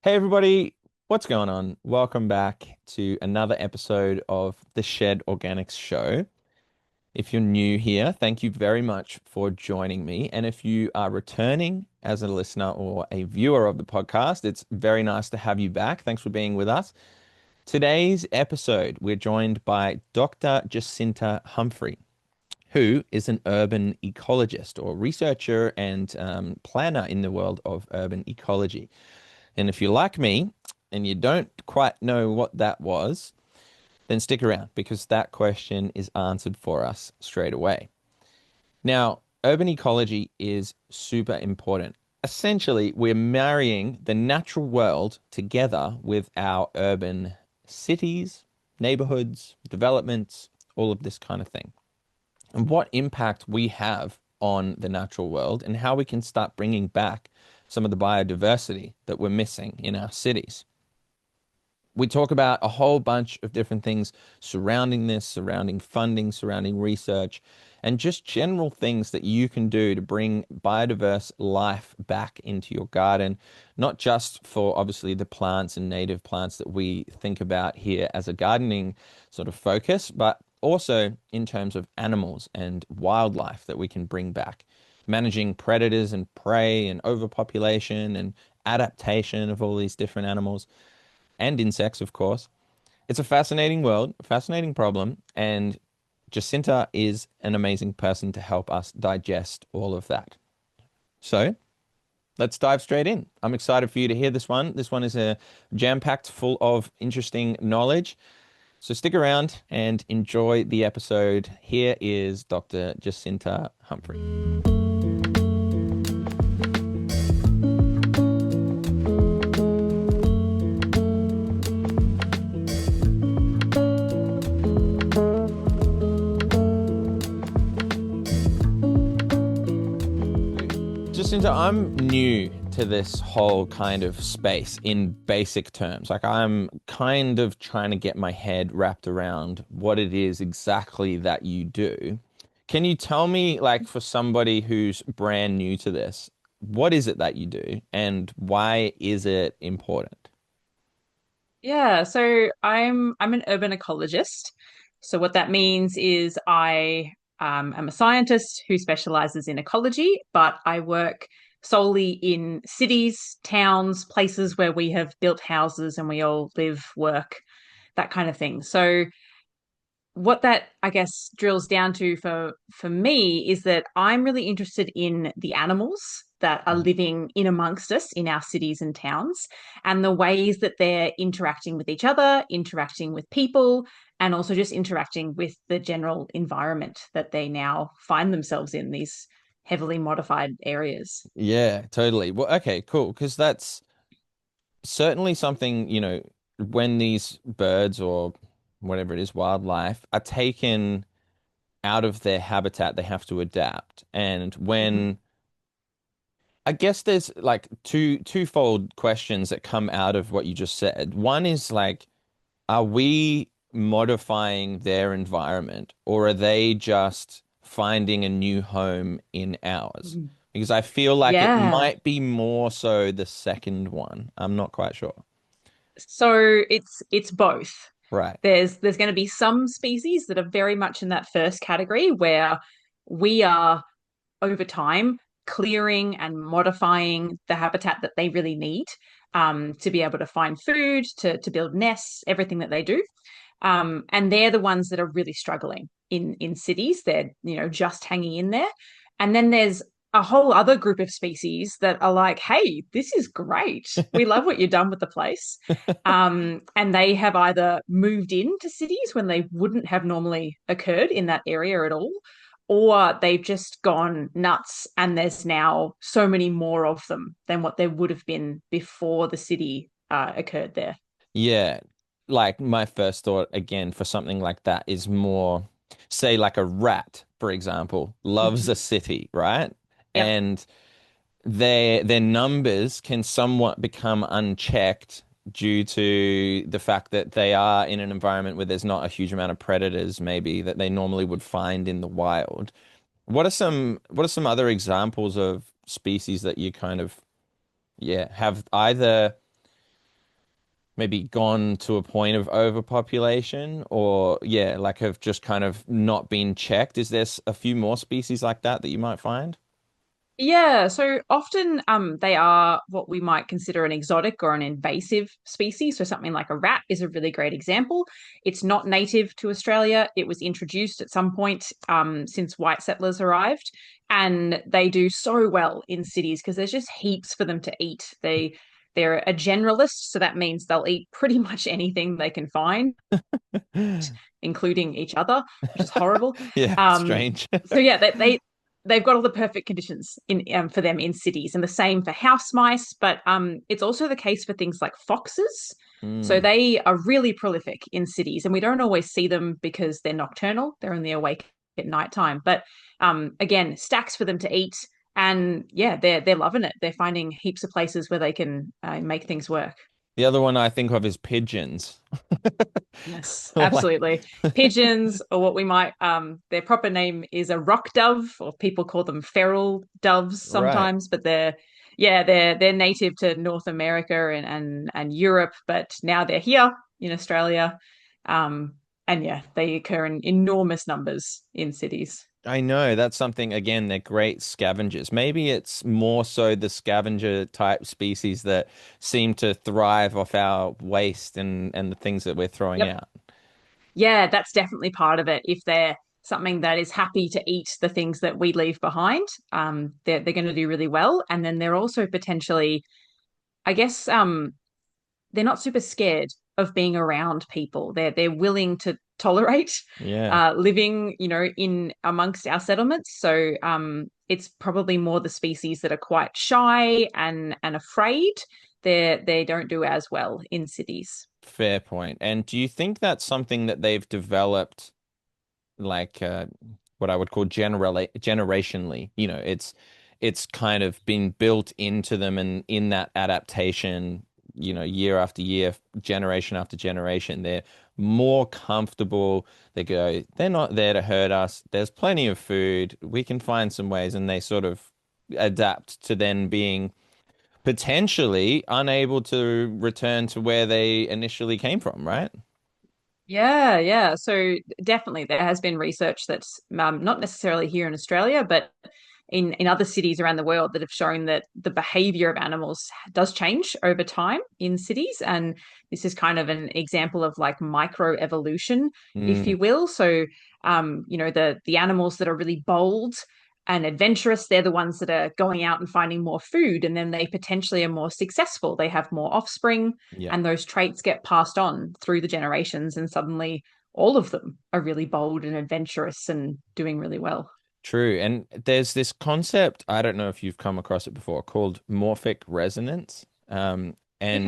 Hey everybody, what's going on? Welcome back to another episode of the Shed Organics Show. If you're new here, thank you very much for joining me. And if you are returning as a listener or a viewer of the podcast, it's very nice to have you back. Thanks for being with us. Today's episode, we're joined by Dr. Jacinta Humphrey, who is an urban ecologist or researcher and planner in the world of urban ecology. And if you're like me and you don't quite know what that was, then stick around because that question is answered for us straight away. Now, urban ecology is super important. Essentially, we're marrying the natural world together with our urban cities, neighborhoods, developments, all of this kind of thing. And what impact we have on the natural world and how we can start bringing back some of the biodiversity that we're missing in our cities. We talk about a whole bunch of different things surrounding this, surrounding funding, surrounding research, and just general things that you can do to bring biodiverse life back into your garden, not just for obviously the plants and native plants that we think about here as a gardening sort of focus, but also in terms of animals and wildlife that we can bring back, managing predators and prey and overpopulation and adaptation of all these different animals and insects, of course. It's a fascinating world, a fascinating problem, and Jacinta is an amazing person to help us digest all of that. So let's dive straight in. I'm excited for you to hear this one. This one is a jam-packed full of interesting knowledge. So stick around and enjoy the episode. Here is Dr. Jacinta Humphrey. Jacinta, I'm new to this whole kind of space in basic terms. Like I'm kind of trying to get my head wrapped around what it is exactly that you do. Can you tell me, like, for somebody who's brand new to this, what is it that you do and why is it important? Yeah, so I'm an urban ecologist. So what that means is I am a scientist who specializes in ecology, but I work solely in cities, towns, places where we have built houses and we all live, work, that kind of thing. So what that I guess drills down to for me is that I'm really interested in the animals that are Mm. living in amongst us in our cities and towns and the ways that they're interacting with each other, interacting with people, and also just interacting with the general environment that they now find themselves in these heavily modified areas. Yeah, totally. Well, okay, cool. Because that's certainly something, when these birds or whatever it is, wildlife, are taken out of their habitat, they have to adapt. And Mhm. when I guess there's like twofold questions that come out of what you just said. One is like, are we modifying their environment or are they just finding a new home in ours? Mhm. Because I feel like it Yeah. might be more so the second one. I'm not quite sure. So it's both. Right. There's going to be some species that are very much in that first category where we are over time clearing and modifying the habitat that they really need to be able to find food, to build nests, everything that they do. And they're the ones that are really struggling in cities. They're just hanging in there. And then there's a whole other group of species that are like, hey, this is great. We love what you've done with the place. And they have either moved into cities when they wouldn't have normally occurred in that area at all, or they've just gone nuts and there's now so many more of them than what there would have been before the city occurred there. Yeah. Like my first thought again for something like that is more, say, like a rat, for example, loves a Mhm. city, right? Yep. And their numbers can somewhat become unchecked due to the fact that they are in an environment where there's not a huge amount of predators maybe that they normally would find in the wild. What are some other examples of species that you kind of, yeah, have either maybe gone to a point of overpopulation or yeah, like have just kind of not been checked? Is there a few more species like that that you might find? Yeah, so often they are what we might consider an exotic or an invasive species. So something like a rat is a really great example. It's not native to Australia. It was introduced at some point since white settlers arrived, and they do so well in cities because there's just heaps for them to eat. They're a generalist, so that means they'll eat pretty much anything they can find, including each other, which is horrible. Yeah, Um, strange. so yeah, they've got all the perfect conditions in for them in cities, and the same for house mice. But it's also the case for things like foxes. So Mm, they are really prolific in cities, and we don't always see them because they're nocturnal. They're only awake at nighttime. But again, stacks for them to eat, and yeah, they're loving it. They're finding heaps of places where they can make things work. the other one I think of is pigeons. Yes, Like, absolutely. Pigeons, or what we might, their proper name is a rock dove, or people call them feral doves right. sometimes, but yeah, they're native to North America and Europe, but now they're here in Australia. Um, and yeah, they occur in enormous numbers in cities. I know that's something, again, they're great scavengers. Maybe it's more so the scavenger type species that seem to thrive off our waste and the things that we're throwing Yep. out. Yeah, that's definitely part of it. If they're something that is happy to eat the things that we leave behind, they're going to do really well. And then they're also potentially, I guess, they're not super scared of being around people. They're willing to tolerate Yeah. living, in amongst our settlements. So it's probably more the species that are quite shy and afraid. They don't do as well in cities. Fair point. And do you think that's something that they've developed like what I would call generationally? It's kind of been built into them and in that adaptation, year after year, generation after generation, they're more comfortable. They go, they're not there to hurt us. There's plenty of food. We can find some ways, and they sort of adapt to then being potentially unable to return to where they initially came from, right? Yeah, yeah. So definitely there has been research that's not necessarily here in Australia, but in other cities around the world that have shown that the behavior of animals does change over time in cities. And this is kind of an example of like microevolution, if Mm, you will. So, the animals that are really bold and adventurous, they're the ones that are going out and finding more food, and then they potentially are more successful. They have more offspring, yeah. and those traits get passed on through the generations, and suddenly all of them are really bold and adventurous and doing really well. True. And there's this concept, I don't know if you've come across it before, called morphic resonance. And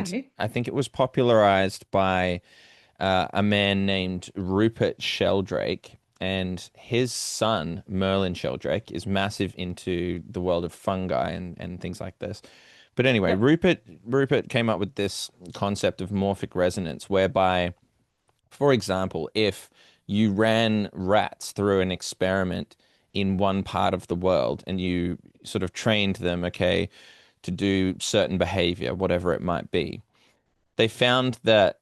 Okay. I think it was popularized by a man named Rupert Sheldrake. And his son, Merlin Sheldrake, is massive into the world of fungi and things like this. But anyway, Yep. Rupert came up with this concept of morphic resonance, whereby for example, if you ran rats through an experiment in one part of the world and you sort of trained them, okay, to do certain behavior, whatever it might be, they found that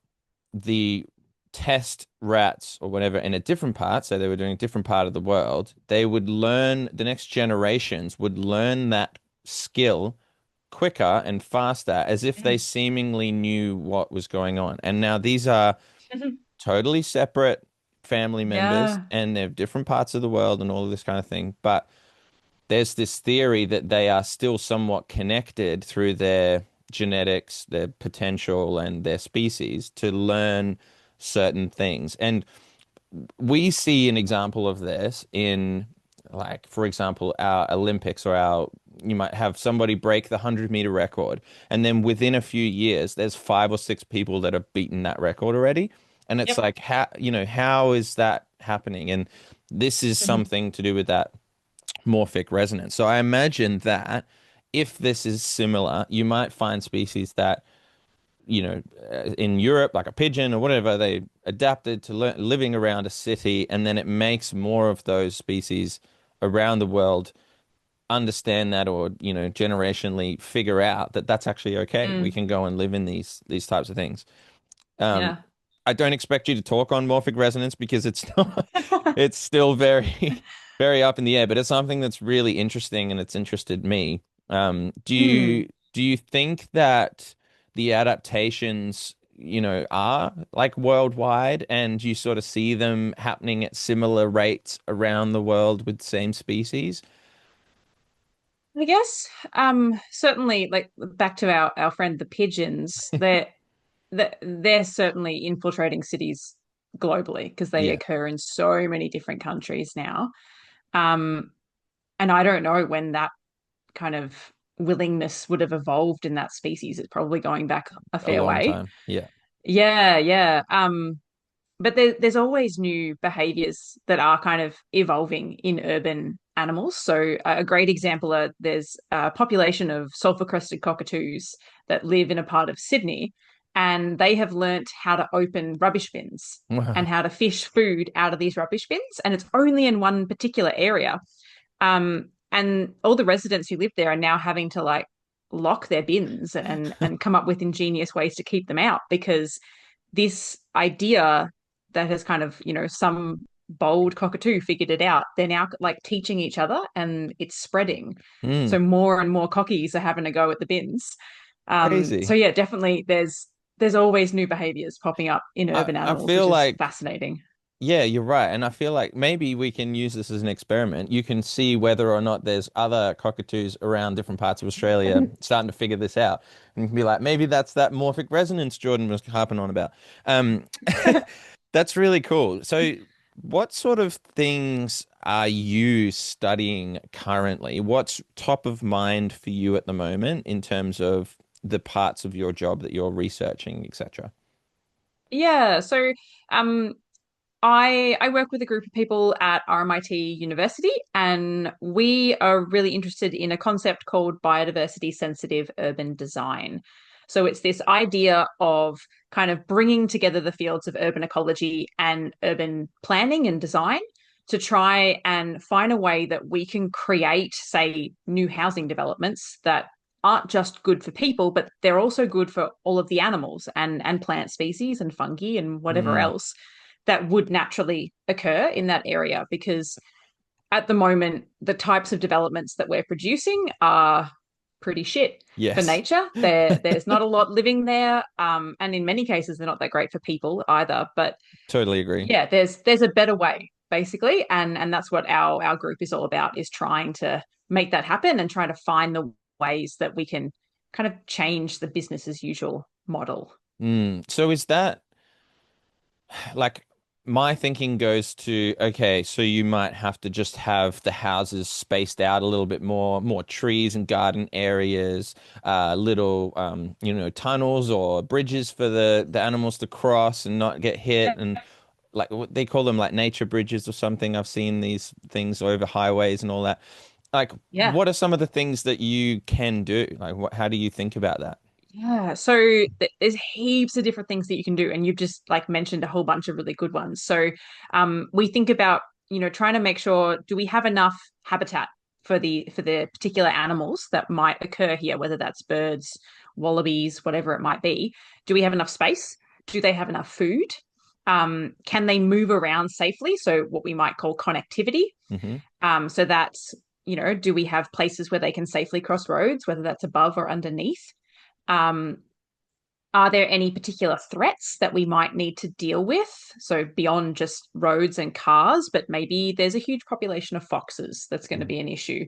the test rats or whatever in a different part, so they were doing a different part of the world, they would learn, the next generations would learn that skill quicker and faster as if they Mm. seemingly knew what was going on. And now these are totally separate family members Yeah. and they're different parts of the world and all of this kind of thing. But there's this theory that they are still somewhat connected through their genetics, their potential, and their species to learn certain things. And we see an example of this in, like, for example, our Olympics or our, you might have somebody break the 100-meter record, and then within a few years, there's five or six people that have beaten that record already. And it's Yep. like, how is that happening? And this is Mhm. something to do with that morphic resonance. So I imagine that if this is similar, you might find species that in Europe, like a pigeon or whatever, they adapted to living around a city, and then it makes more of those species around the world understand that, or generationally figure out that that's actually okay. We Mm. can go and live in these types of things. Um, Yeah. I don't expect you to talk on morphic resonance because it's not, it's still very, very up in the air, but it's something that's really interesting and it's interested me. Hmm. Do you think that the adaptations, are like worldwide and you sort of see them happening at similar rates around the world with same species? I guess certainly like back to our friend the pigeons, they're certainly infiltrating cities globally because they Yeah, occur in so many different countries now. Um, and I don't know when that kind of willingness would have evolved in that species. It's probably going back a a fair long way. time. Yeah. Yeah, yeah. But there's always new behaviors that are kind of evolving in urban animals. So a great example are there's a population of sulfur-crested cockatoos that live in a part of Sydney, and they have learnt how to open rubbish bins and Wow. how to fish food out of these rubbish bins. And it's only in one particular area. And all the residents who live there are now having to like lock their bins and come up with ingenious ways to keep them out because this idea that has kind of, some bold cockatoo figured it out. They're now like teaching each other and it's spreading. Mm, So more and more cockies are having a go at the bins. So crazy. yeah, definitely there's always new behaviors popping up in urban I animals, feel which is like fascinating. yeah, you're right. And I feel like maybe we can use this as an experiment. You can see whether or not there's other cockatoos around different parts of Australia starting to figure this out. And you can be like, maybe that's that morphic resonance Jordan was harping on about. Um, that's really cool. So, what sort of things are you studying currently? What's top of mind for you at the moment in terms of the parts of your job that you're researching, etc.? Yeah, so um I work with a group of people at RMIT University, and we are really interested in a concept called biodiversity sensitive urban design. So it's this idea of kind of bringing together the fields of urban ecology and urban planning and design to try and find a way that we can create, say, new housing developments that aren't just good for people, but they're also good for all of the animals and plant species and fungi and whatever Mm, else that would naturally occur in that area because at the moment the types of developments that we're producing are pretty shit for yes, nature. There's not a lot living there, and in many cases they're not that great for people either. But totally agree. yeah, there's a better way basically, and that's what our group is all about, is trying to make that happen and trying to find the ways that we can kind of change the business as usual model. So is that like my thinking goes to, okay, so you might have to just have the houses spaced out a little bit more trees and garden areas, little tunnels or bridges for the animals to cross and not get hit and like what they call them like nature bridges or something. I've seen these things over highways and all that. Like, Yeah. what are some of the things that you can do? Like, how do you think about that? Yeah, so there's heaps of different things that you can do, and you've just like mentioned a whole bunch of really good ones. So, we think about trying to make sure, do we have enough habitat for the particular animals that might occur here, whether that's birds, wallabies, whatever it might be. Do we have enough space? Do they have enough food? Can they move around safely? So what we might call connectivity. Hmm. So that's do we have places where they can safely cross roads, whether that's above or underneath? Um, are there any particular threats that we might need to deal with? So beyond just roads and cars, but maybe there's a huge population of foxes that's going to be an issue,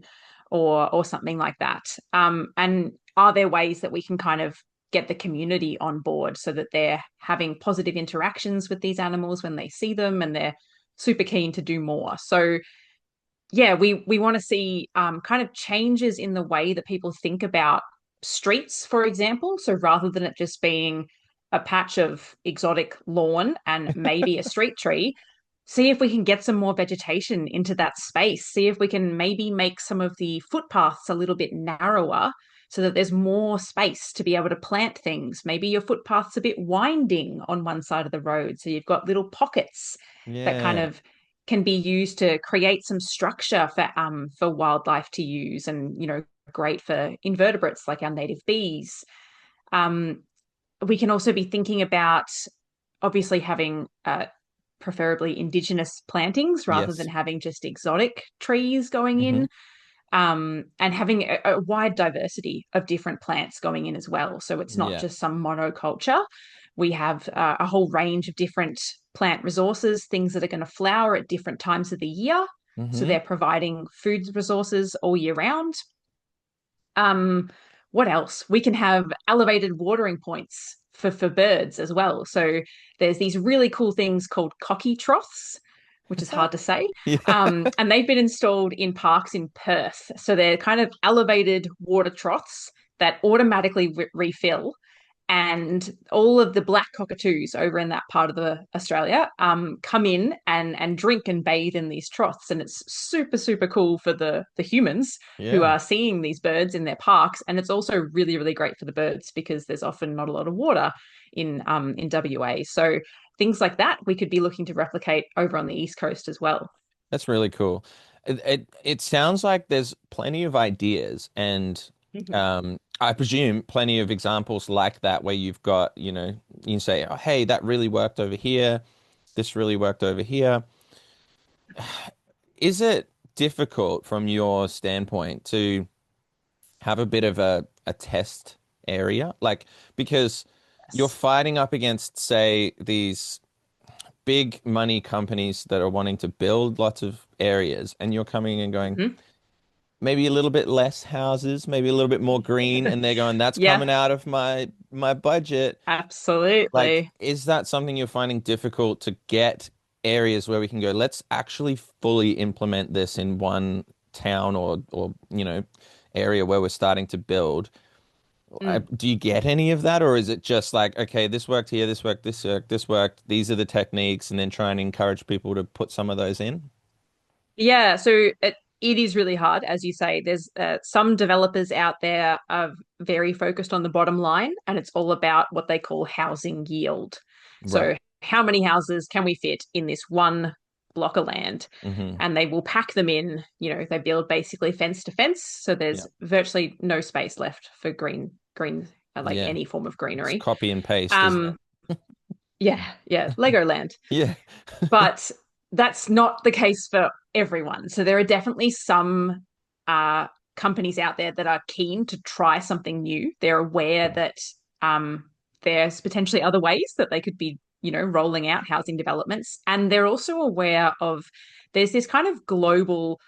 or something like that. And are there ways that we can kind of get the community on board so that they're having positive interactions with these animals when they see them and they're super keen to do more? So yeah, we want to see kind of changes in the way that people think about streets, for example. So rather than it just being a patch of exotic lawn and maybe a street tree, see if we can get some more vegetation into that space. See if we can maybe make some of the footpaths a little bit narrower so that there's more space to be able to plant things. Maybe your footpath's a bit winding on one side of the road, so you've got little pockets that kind Yeah. of can be used to create some structure for wildlife to use, and great for invertebrates like our native bees. um we can also be thinking about obviously having preferably indigenous plantings rather than Yes. having just exotic trees going Hmm. in, and having a wide diversity of different plants going in as well. So it's not Yeah. just some monoculture. We have a whole range of different plant resources, things that are going to flower at different times of the year. So Hmm. they're providing food resources all year round. Um, what else? We can have elevated watering points for birds as well. So there's these really cool things called cocky troughs, which is hard to say. Yeah. And they've been installed in parks in Perth. So they're kind of elevated water troughs that automatically refill, and all of the black cockatoos over in that part of the Australia come in and drink and bathe in these troughs, and it's super cool for the humans who Yeah. are seeing these birds in their parks, and it's also really great for the birds because there's often not a lot of water in WA. So things like that we could be looking to replicate over on the East Coast as well. That's really cool. It sounds like there's plenty of ideas and Mhm. I presume plenty of examples like that where you've got, you can say, oh, hey, that really worked over here. This really worked over here. Is it difficult from your standpoint to have a bit of a test area? Like, because you're Yes. fighting up against, say, these big money companies that are wanting to build lots of areas, and you're coming and going, Mhm. maybe a little bit less houses, maybe a little bit more green, and they're going, that's Yeah, coming out of my budget. Like, absolutely. is that something you're finding difficult to get areas where we can go, let's actually fully implement this in one town or area where we're starting to build? Mm. Do you get any of that, or is it just like, okay, this worked here, this worked, this worked, this worked, these are the techniques, and then try and encourage people to put some of those in? Yeah, so it is really hard, as you say. There's some developers out there are very focused on the bottom line, and it's all about what they call housing yield. Right. So, how many houses can we fit in this one block of land? Hmm. And they will pack them in. They build basically fence to fence, so Yeah. there's virtually no space left for green, like Yeah. any form of It's greenery. copy and paste, isn't it? Um, yeah, Legoland. Yeah. But that's not the case for everyone. So there are definitely some uh, companies out there that are keen to try something new. They're aware that um, there's potentially other ways that they could be, rolling out housing developments. And they're also aware of there's this kind of global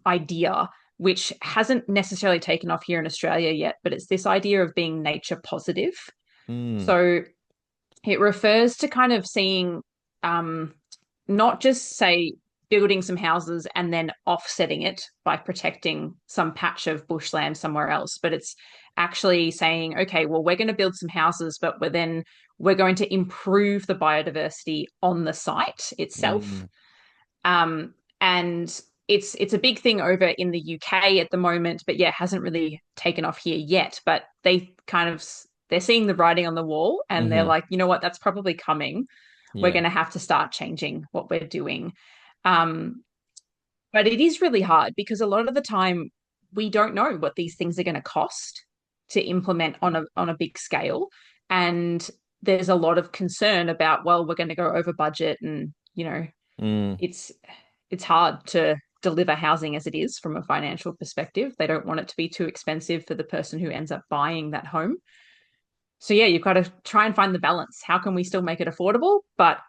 idea which hasn't necessarily taken off here in Australia yet, but it's this idea of being nature positive. Mm, So it refers to kind of seeing um, not just say building some houses and then offsetting it by protecting some patch of bushland somewhere else, but it's actually saying, okay, well, we're going to build some houses, but we're going to improve the biodiversity on the site itself. mm, And it's a big thing over in the UK at the moment, but yeah, hasn't really taken off here yet. But they're seeing the writing on the wall, and they're hmm. like, you know what, that's probably coming. We're Yeah. going to have to start changing what we're doing. Um, but it is really hard because a lot of the time we don't know what these things are going to cost to implement on a big scale, and there's a lot of concern about, well, we're going to go over budget, and Mm, it's it's hard to deliver housing as it is from a financial perspective. They don't want it to be too expensive for the person who ends up buying that home. So yeah, you've got to try and find the balance. How can we still make it affordable, but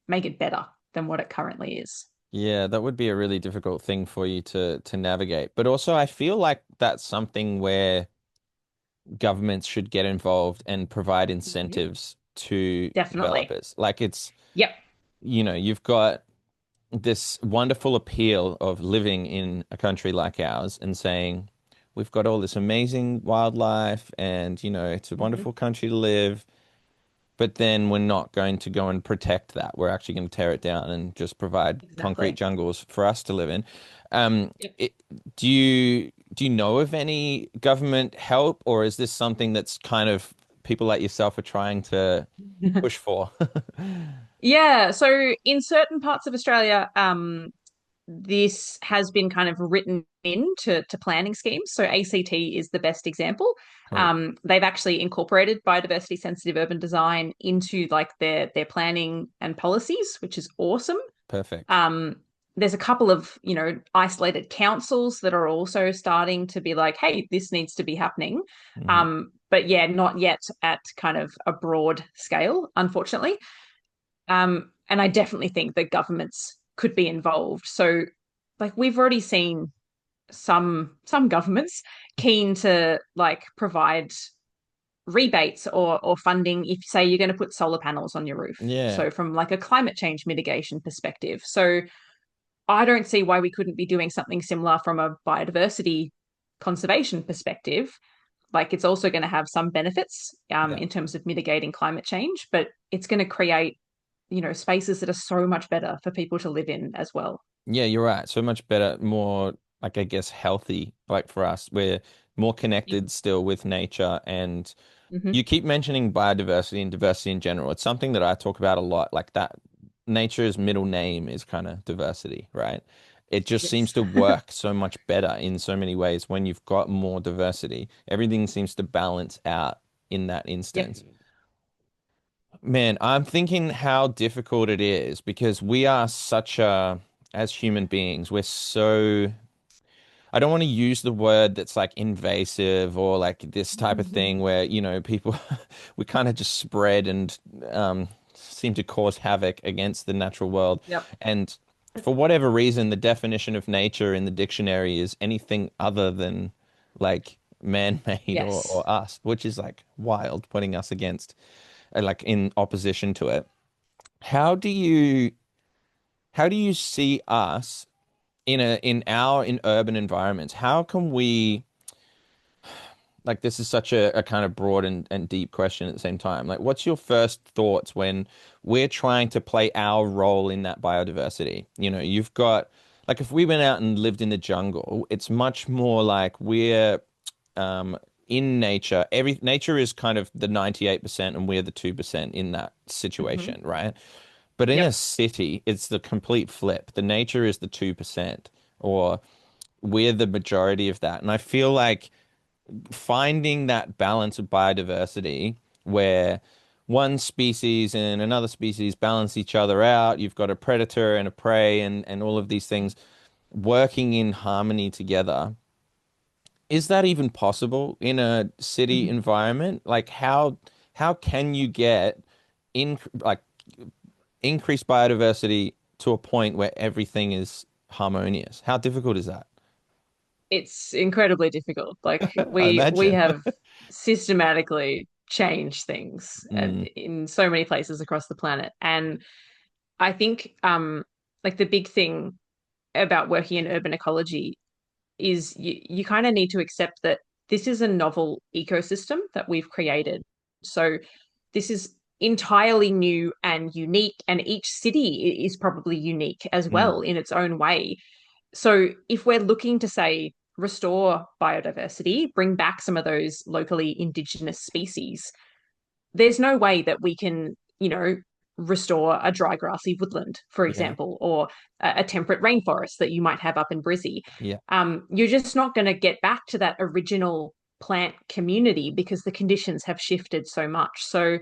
make it better than what it currently is? yeah, that would be a really difficult thing for you to navigate. But also, I feel like that's something where governments should get involved and provide Mhm. incentives to Definitely. developers. Like it's, Yep. you've got this wonderful appeal of living in a country like ours and saying, we've got all this amazing wildlife and, it's a Mhm. wonderful country to live, but then we're not going to go and protect that. We're actually going to tear it down and just provide concrete Exactly. jungles for us to live in. Yep. It, do you know of any government help, or is this something that's kind of people like yourself are trying to push for? Yeah. So in certain parts of Australia, this has been kind of written into planning schemes. So ACT is the best example. Cool. They've actually incorporated biodiversity sensitive urban design into like their planning and policies, which is awesome. Perfect. Um, there's a couple of, isolated councils that are also starting to be like, hey, this needs to be happening. Hmm. But yeah, not yet at kind of a broad scale, unfortunately. And I definitely think that governments could be involved. So like we've already seen some governments keen to like provide rebates or funding if say you're going to put solar panels on your roof. Yeah. So from like a climate change mitigation perspective. So I don't see why we couldn't be doing something similar from a biodiversity conservation perspective. Like it's also going to have some benefits Yeah. in terms of mitigating climate change, but it's going to create, spaces that are so much better for people to live in as well. Yeah, you're right. So much better, more like I guess healthy, like for us. We're more connected still with nature, and Mm-hmm. you keep mentioning biodiversity and diversity in general. It's something that I talk about a lot, like that nature's middle name is kind of diversity, right? It just seems Yes. to work so much better in so many ways when you've got more diversity. Everything seems to balance out in that Yep. instance. Man, I'm thinking how difficult it is because we are such a, as human beings, we're so, I don't want to use the word that's like invasive or like this type of thing where, people, we kind of just spread and seem to cause havoc against the natural world. Yep. And for whatever reason, the definition of nature in the dictionary is anything other than like man-made Yes. or us, which is like wild, putting us against, like in opposition to it. How do you how do you see us in urban environments? How can we, like, this is such a kind of broad and deep question at the same time. Like, what's your first thoughts when we're trying to play our role in that biodiversity? You've got, like, if we went out and lived in the jungle, it's much more like we're um in nature. Every nature is kind of the 98% and we're the 2% in that Mm-hmm. situation, right? But in a Yep. city, it's the complete flip. The nature is the 2%, or we're the majority of that. And I feel like finding that balance of biodiversity where one species and another species balance each other out, you've got a predator and a prey and all of these things working in harmony together. Is that even possible in a city Mm-hmm. environment? Like how can you get in like increased biodiversity to a point where everything is harmonious? How difficult is that? It's incredibly difficult. Like I we imagine. have systematically changed things Mm, in so many places across the planet. And I think like the big thing about working in urban ecology is you kind of need to accept that this is a novel ecosystem that we've created. So this is entirely new and unique, and each city is probably unique as mm, well in its own way. So if we're looking to say restore biodiversity, bring back some of those locally indigenous species, there's no way that we can, restore a dry grassy woodland, for yeah. example, or a temperate rainforest that you might have up in Brizzy. Yeah. You're just not going to get back to that original plant community because the conditions have shifted so much. So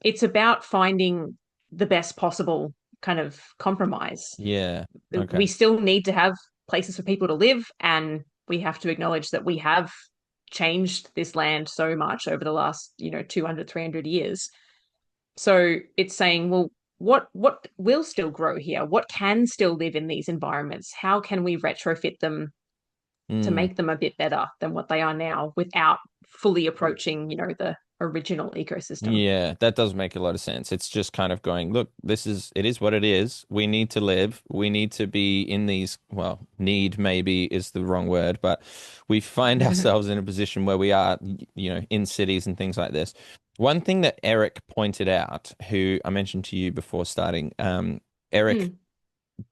it's about finding the best possible kind of compromise. Yeah. We Okay. still need to have places for people to live, and we have to acknowledge that we have changed this land so much over the last 200, 300 years. So it's saying, well, what will still grow here? What can still live in these environments? How can we retrofit them to Mm. make them a bit better than what they are now without fully approaching the original ecosystem? Yeah, that does make a lot of sense. It's just kind of going, look, it is what it is. We need to live. We need to be in these, well, need maybe is the wrong word, but we find ourselves in a position where we are, in cities and things like this. One thing that Eric pointed out, who I mentioned to you before starting, Eric Mm,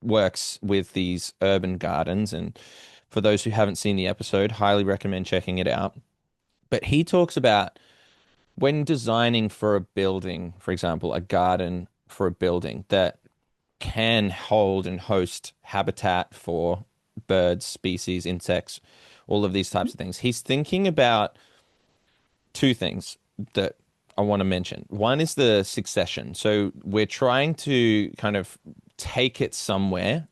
works with these urban gardens, and for those who haven't seen the episode, highly recommend checking it out. But he talks about when designing for a building, for example, a garden for a building that can hold and host habitat for birds, species, insects, all of these types of things. He's thinking about two things that I want to mention. One is the succession. So we're trying to kind of take it somewhere.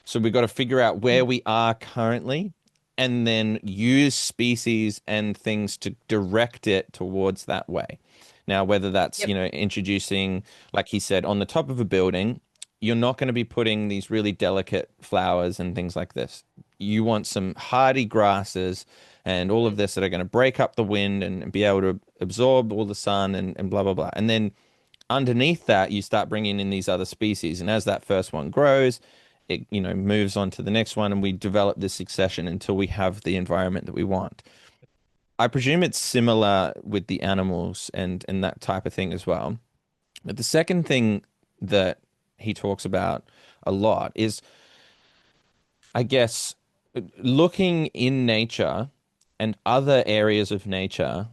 So we've got to figure out where we are currently and then use species and things to direct it towards that way. Now, whether that's, Yep. introducing, like he said, on the top of a building, you're not going to be putting these really delicate flowers and things like this. You want some hardy grasses and all of this that are going to break up the wind and be able to absorb all the sun and blah, blah, blah. And then underneath that, you start bringing in these other species. And as that first one grows, it, moves on to the next one, and we develop this succession until we have the environment that we want. I presume it's similar with the animals and that type of thing as well. But the second thing that he talks about a lot is, I guess, looking in nature and other areas of nature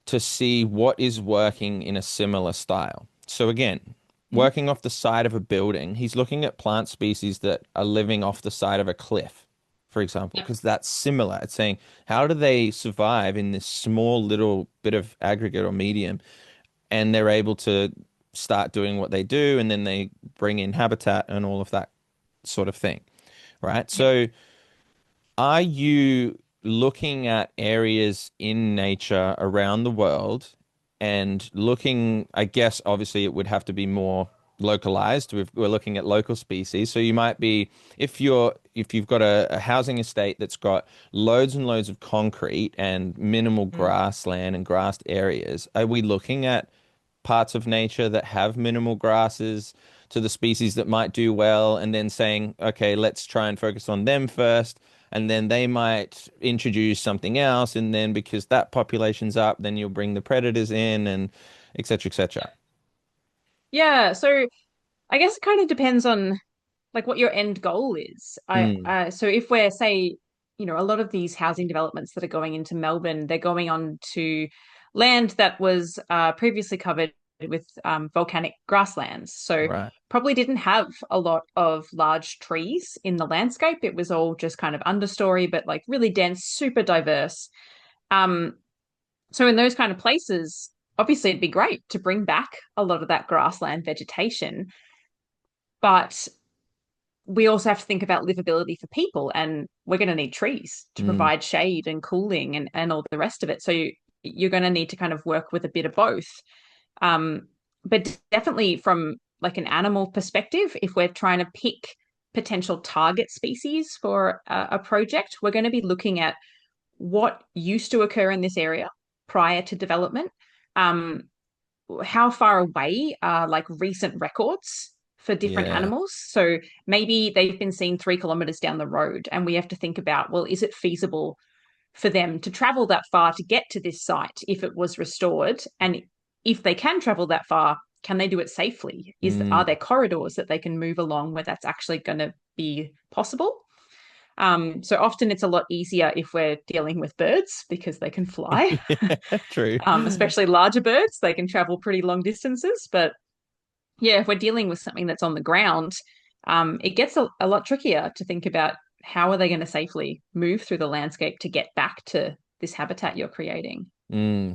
to see what is working in a similar style. So again, Mhm. working off the side of a building, he's looking at plant species that are living off the side of a cliff, for example, Yep. because that's similar. It's saying, how do they survive in this small little bit of aggregate or medium? And they're able to start doing what they do, and then they bring in habitat and all of that sort of thing, right? Yep. So are you looking at areas in nature around the world and looking, I guess, obviously it would have to be more localized. We're looking at local species. So you might be, if you've got a housing estate that's got loads and loads of concrete and minimal Mm. grassland and grassed areas, are we looking at parts of nature that have minimal grasses to the species that might do well, and then saying, okay, let's try and focus on them first, and then they might introduce something else, and then because that population's up, then you'll bring the predators in and et cetera, et cetera. Yeah. So I guess it kind of depends on like what your end goal is. Mm, So if we're say, a lot of these housing developments that are going into Melbourne, they're going on to land that was previously covered with volcanic grasslands. So right. probably didn't have a lot of large trees in the landscape. It was all just kind of understory, but like really dense, super diverse. Um, so in those kind of places, obviously it'd be great to bring back a lot of that grassland vegetation, but we also have to think about livability for people, and we're going to need trees to Mm, provide shade and cooling and all the rest of it. So you're going to need to kind of work with a bit of both. um, but definitely from like an animal perspective, if we're trying to pick potential target species for a project, we're going to be looking at what used to occur in this area prior to development. um, how far away are like recent records for different yeah. animals. So maybe they've been seen 3 kilometers down the road, and we have to think about, well, is it feasible for them to travel that far to get to this site if it was restored? And if they can travel that far, can they do it safely? Are Mm. there corridors that they can move along where that's actually going to be possible? So often it's a lot easier if we're dealing with birds because they can fly, Yeah, true. especially larger birds. They can travel pretty long distances. But yeah, if we're dealing with something that's on the ground, it gets a lot trickier to think about how are they going to safely move through the landscape to get back to this habitat you're creating.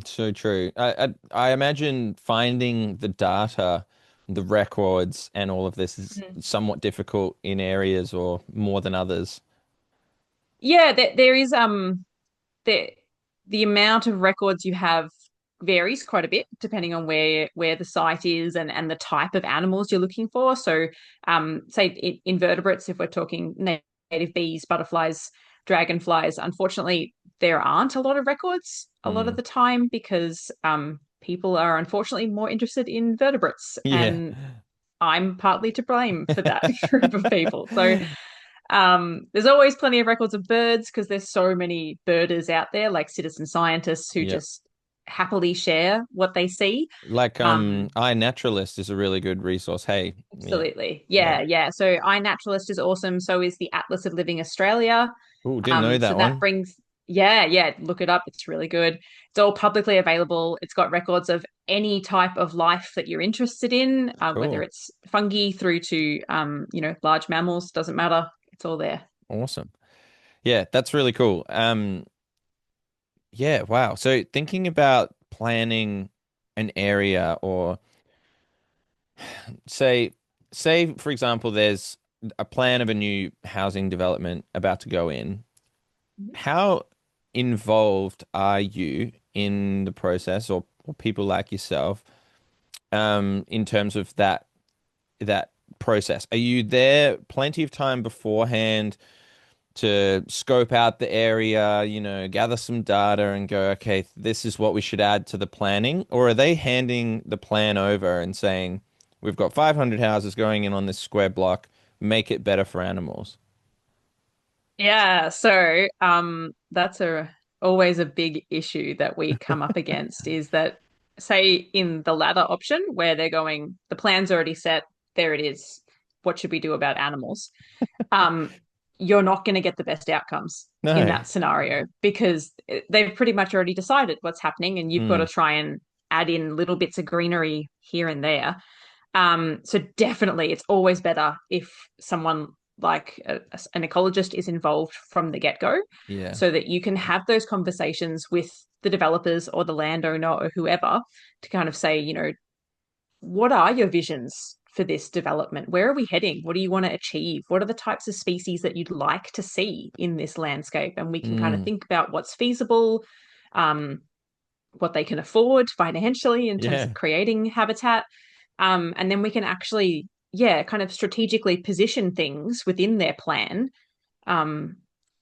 So true. I imagine finding the data, the records, and all of this is Mm. somewhat difficult in areas or more than others. Yeah, there is the amount of records you have varies quite a bit depending on where the site is and the type of animals you're looking for. So, say invertebrates, if we're talking native bees, butterflies, dragonflies, unfortunately, there aren't a lot of records a lot of Mm. the time because people are unfortunately more interested in vertebrates, Yeah. and I'm partly to blame for that group of people. So there's always plenty of records of birds because there's so many birders out there, like citizen scientists who Yeah. just happily share what they see. Like Um, iNaturalist is a really good resource. Hey, yeah. Absolutely. Yeah. Yeah, yeah. So iNaturalist is awesome. So is the Atlas of Living Australia. Oh, didn't know So that that one. brings, yeah, yeah, look it up. It's really good. It's all publicly available. It's got records of any type of life that you're interested in, whether Cool. it's fungi through to, large mammals, doesn't matter. It's all there. Awesome. Yeah, that's really cool. Yeah, wow. So thinking about planning an area or say say for example there's a plan of a new housing development about to go in. How involved are you in the process or people like yourself in terms of that process? Are you there plenty of time beforehand to scope out the area, gather some data and go, okay, this is what we should add to the planning? Or are they handing the plan over and saying, we've got 500 houses going in on this square block, make it better for animals? Yeah, so that's a always a big issue that we come up against is that say in the latter option where they're going, the plan's already set, there it is. What should we do about animals? Um, you're not going to get the best outcomes in No. that scenario because they've pretty much already decided what's happening, and you've got Mm, to try and add in little bits of greenery here and there. So definitely, it's always better if someone like an ecologist is involved from the get-go, yeah. so that you can have those conversations with the developers or the landowner or whoever to kind of say, what are your visions for this development? Where are we heading? What do you want to achieve? What are the types of species that you'd like to see in this landscape? And we can kind of Mm, think about what's feasible, um, what they can afford financially in terms yeah. of creating habitat. And then we can actually, yeah, kind of strategically position things within their plan um,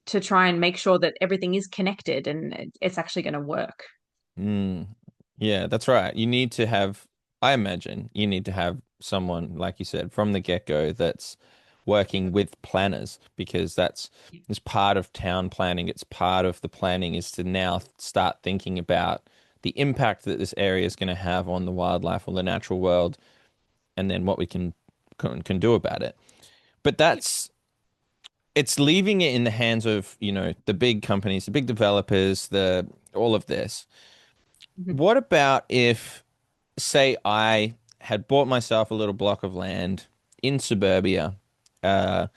to try and make sure that everything is connected and it's actually going to work. Mm, yeah, that's right. I imagine you need to have someone, like you said, from the get-go that's working with planners because that's part of town planning. It's part of the planning is to now start thinking about the impact that this area is going to have on the wildlife or the natural world, and then what we can do about it. But it's leaving it in the hands of, the big companies, the big developers, the all of this. Mhm. What about if, say, I had bought myself a little block of land in suburbia, uh,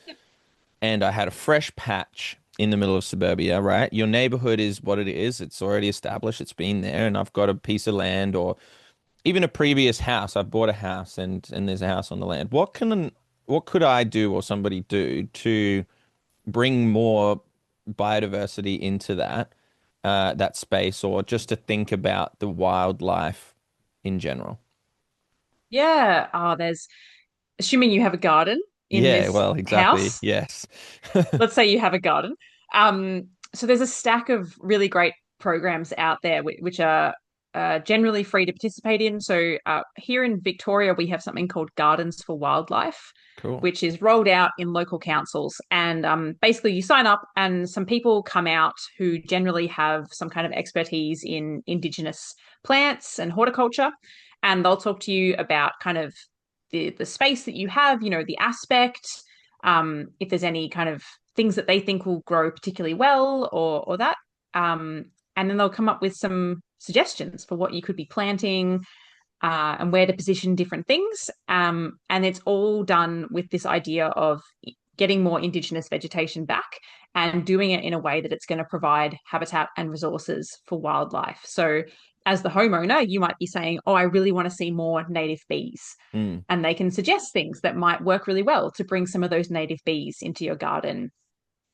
and I had a fresh patch in the middle of suburbia, right? Your neighborhood is what it is. It's already established. It's been there, and I've got a piece of land or even a previous house. I've bought a house and there's a house on the land. What could I do or somebody do to bring more biodiversity into that space, or just to think about the wildlife in general? Yeah. There's assuming you have a garden in Yeah, this well, exactly. house. Yes. Let's say you have a garden. So there's a stack of really great programs out there which are generally free to participate in. So here in Victoria, we have something called Gardens for Wildlife, Cool. which is rolled out in local councils. And basically, you sign up, and some people come out who generally have some kind of expertise in Indigenous plants and horticulture. And they'll talk to you about kind of the space that you have, the aspect, if there's any kind of things that they think will grow particularly well or that. And then they'll come up with some suggestions for what you could be planting and where to position different things. And it's all done with this idea of getting more Indigenous vegetation back and doing it in a way that it's going to provide habitat and resources for wildlife. So, as the homeowner, you might be saying, oh, I really want to see more native bees. Mm, And they can suggest things that might work really well to bring some of those native bees into your garden.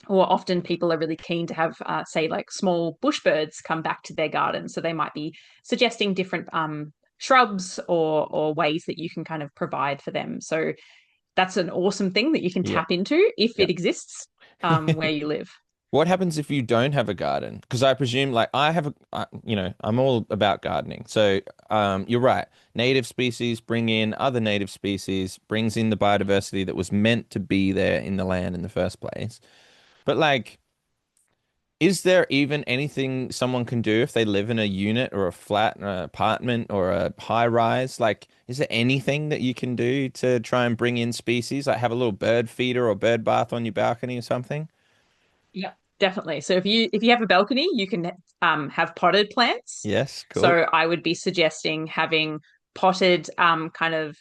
Or often people are really keen to have, say, like small bush birds come back to their garden. So they might be suggesting different shrubs or ways that you can kind of provide for them. So that's an awesome thing that you can yeah. tap into if it Yep. exists where you live. What happens if you don't have a garden? Because I presume, like, I'm all about gardening. So, you're right. Native species bring in other native species, brings in the biodiversity that was meant to be there in the land in the first place. But, like, is there even anything someone can do if they live in a unit or a flat, or an apartment or a high rise? Like, is there anything that you can do to try and bring in species? Like, have a little bird feeder or bird bath on your balcony or something? Yeah, definitely. So if you have a balcony, you can have potted plants. Yes, cool. So I would be suggesting having potted kind of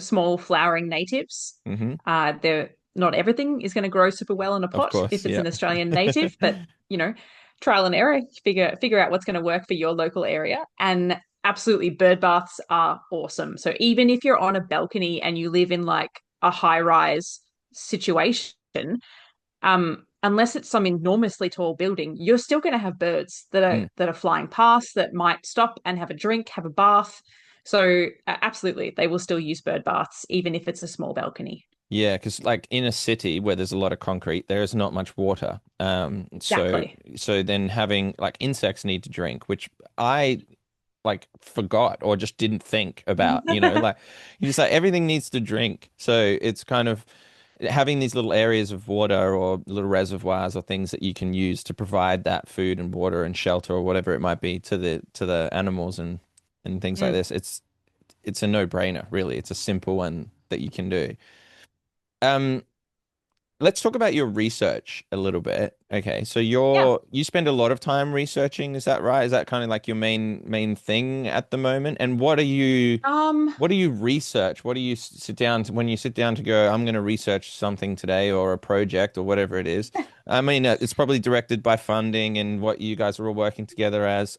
small flowering natives. Hmm. They're not everything is going to grow super well in a Of pot course, if it's yeah. an Australian native, but you know, trial and error, figure out what's going to work for your local area. And absolutely, bird baths are awesome. So even if you're on a balcony and you live in like a high rise situation, unless it's some enormously tall building, you're still going to have birds Mm. that are flying past that might stop and have a drink, have a bath. So absolutely, they will still use bird baths even if it's a small balcony. Yeah, because like in a city where there's a lot of concrete, there is not much water. So Exactly. so then having like insects need to drink, which I like forgot or just didn't think about, like you just like everything needs to drink. So it's kind of having these little areas of water or little reservoirs or things that you can use to provide that food and water and shelter or whatever it might be to the animals and things like Mm, this. It's a no-brainer, really. It's a simple one that you can do. Um, let's talk about your research a little bit. Okay, so yeah. you spend a lot of time researching, is that right? Is that kind of like your main thing at the moment? And Um, what do you research? What do you sit down to, when you sit down to go, I'm going to research something today or a project or whatever it is? I mean, it's probably directed by funding and what you guys are all working together as.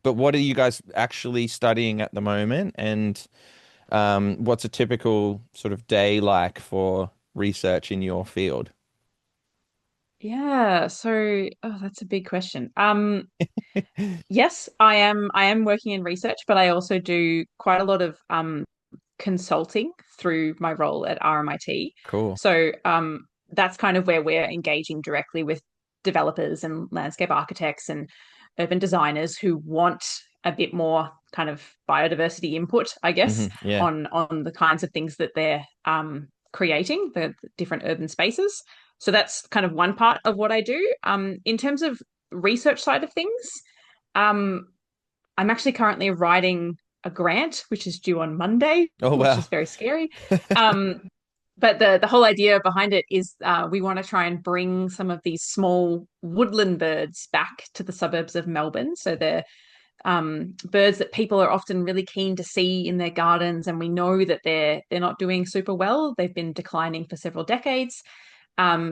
But what are you guys actually studying at the moment? And what's a typical sort of day like for research in your field? yeah. So, oh, that's a big question. Yes, I am working in research, but I also do quite a lot of consulting through my role at RMIT. Cool. So that's kind of where we're engaging directly with developers and landscape architects and urban designers who want a bit more kind of biodiversity input, I guess, Yeah. on the kinds of things that they're creating, the different urban spaces. So that's kind of one part of what I do. In terms of research side of things, um, I'm actually currently writing a grant, which is due on Monday, Oh which wow. is very scary. Um, but the whole idea behind it is we want to try and bring some of these small woodland birds back to the suburbs of Melbourne. So they're birds that people are often really keen to see in their gardens, and we know that they're not doing super well. They've been declining for several decades.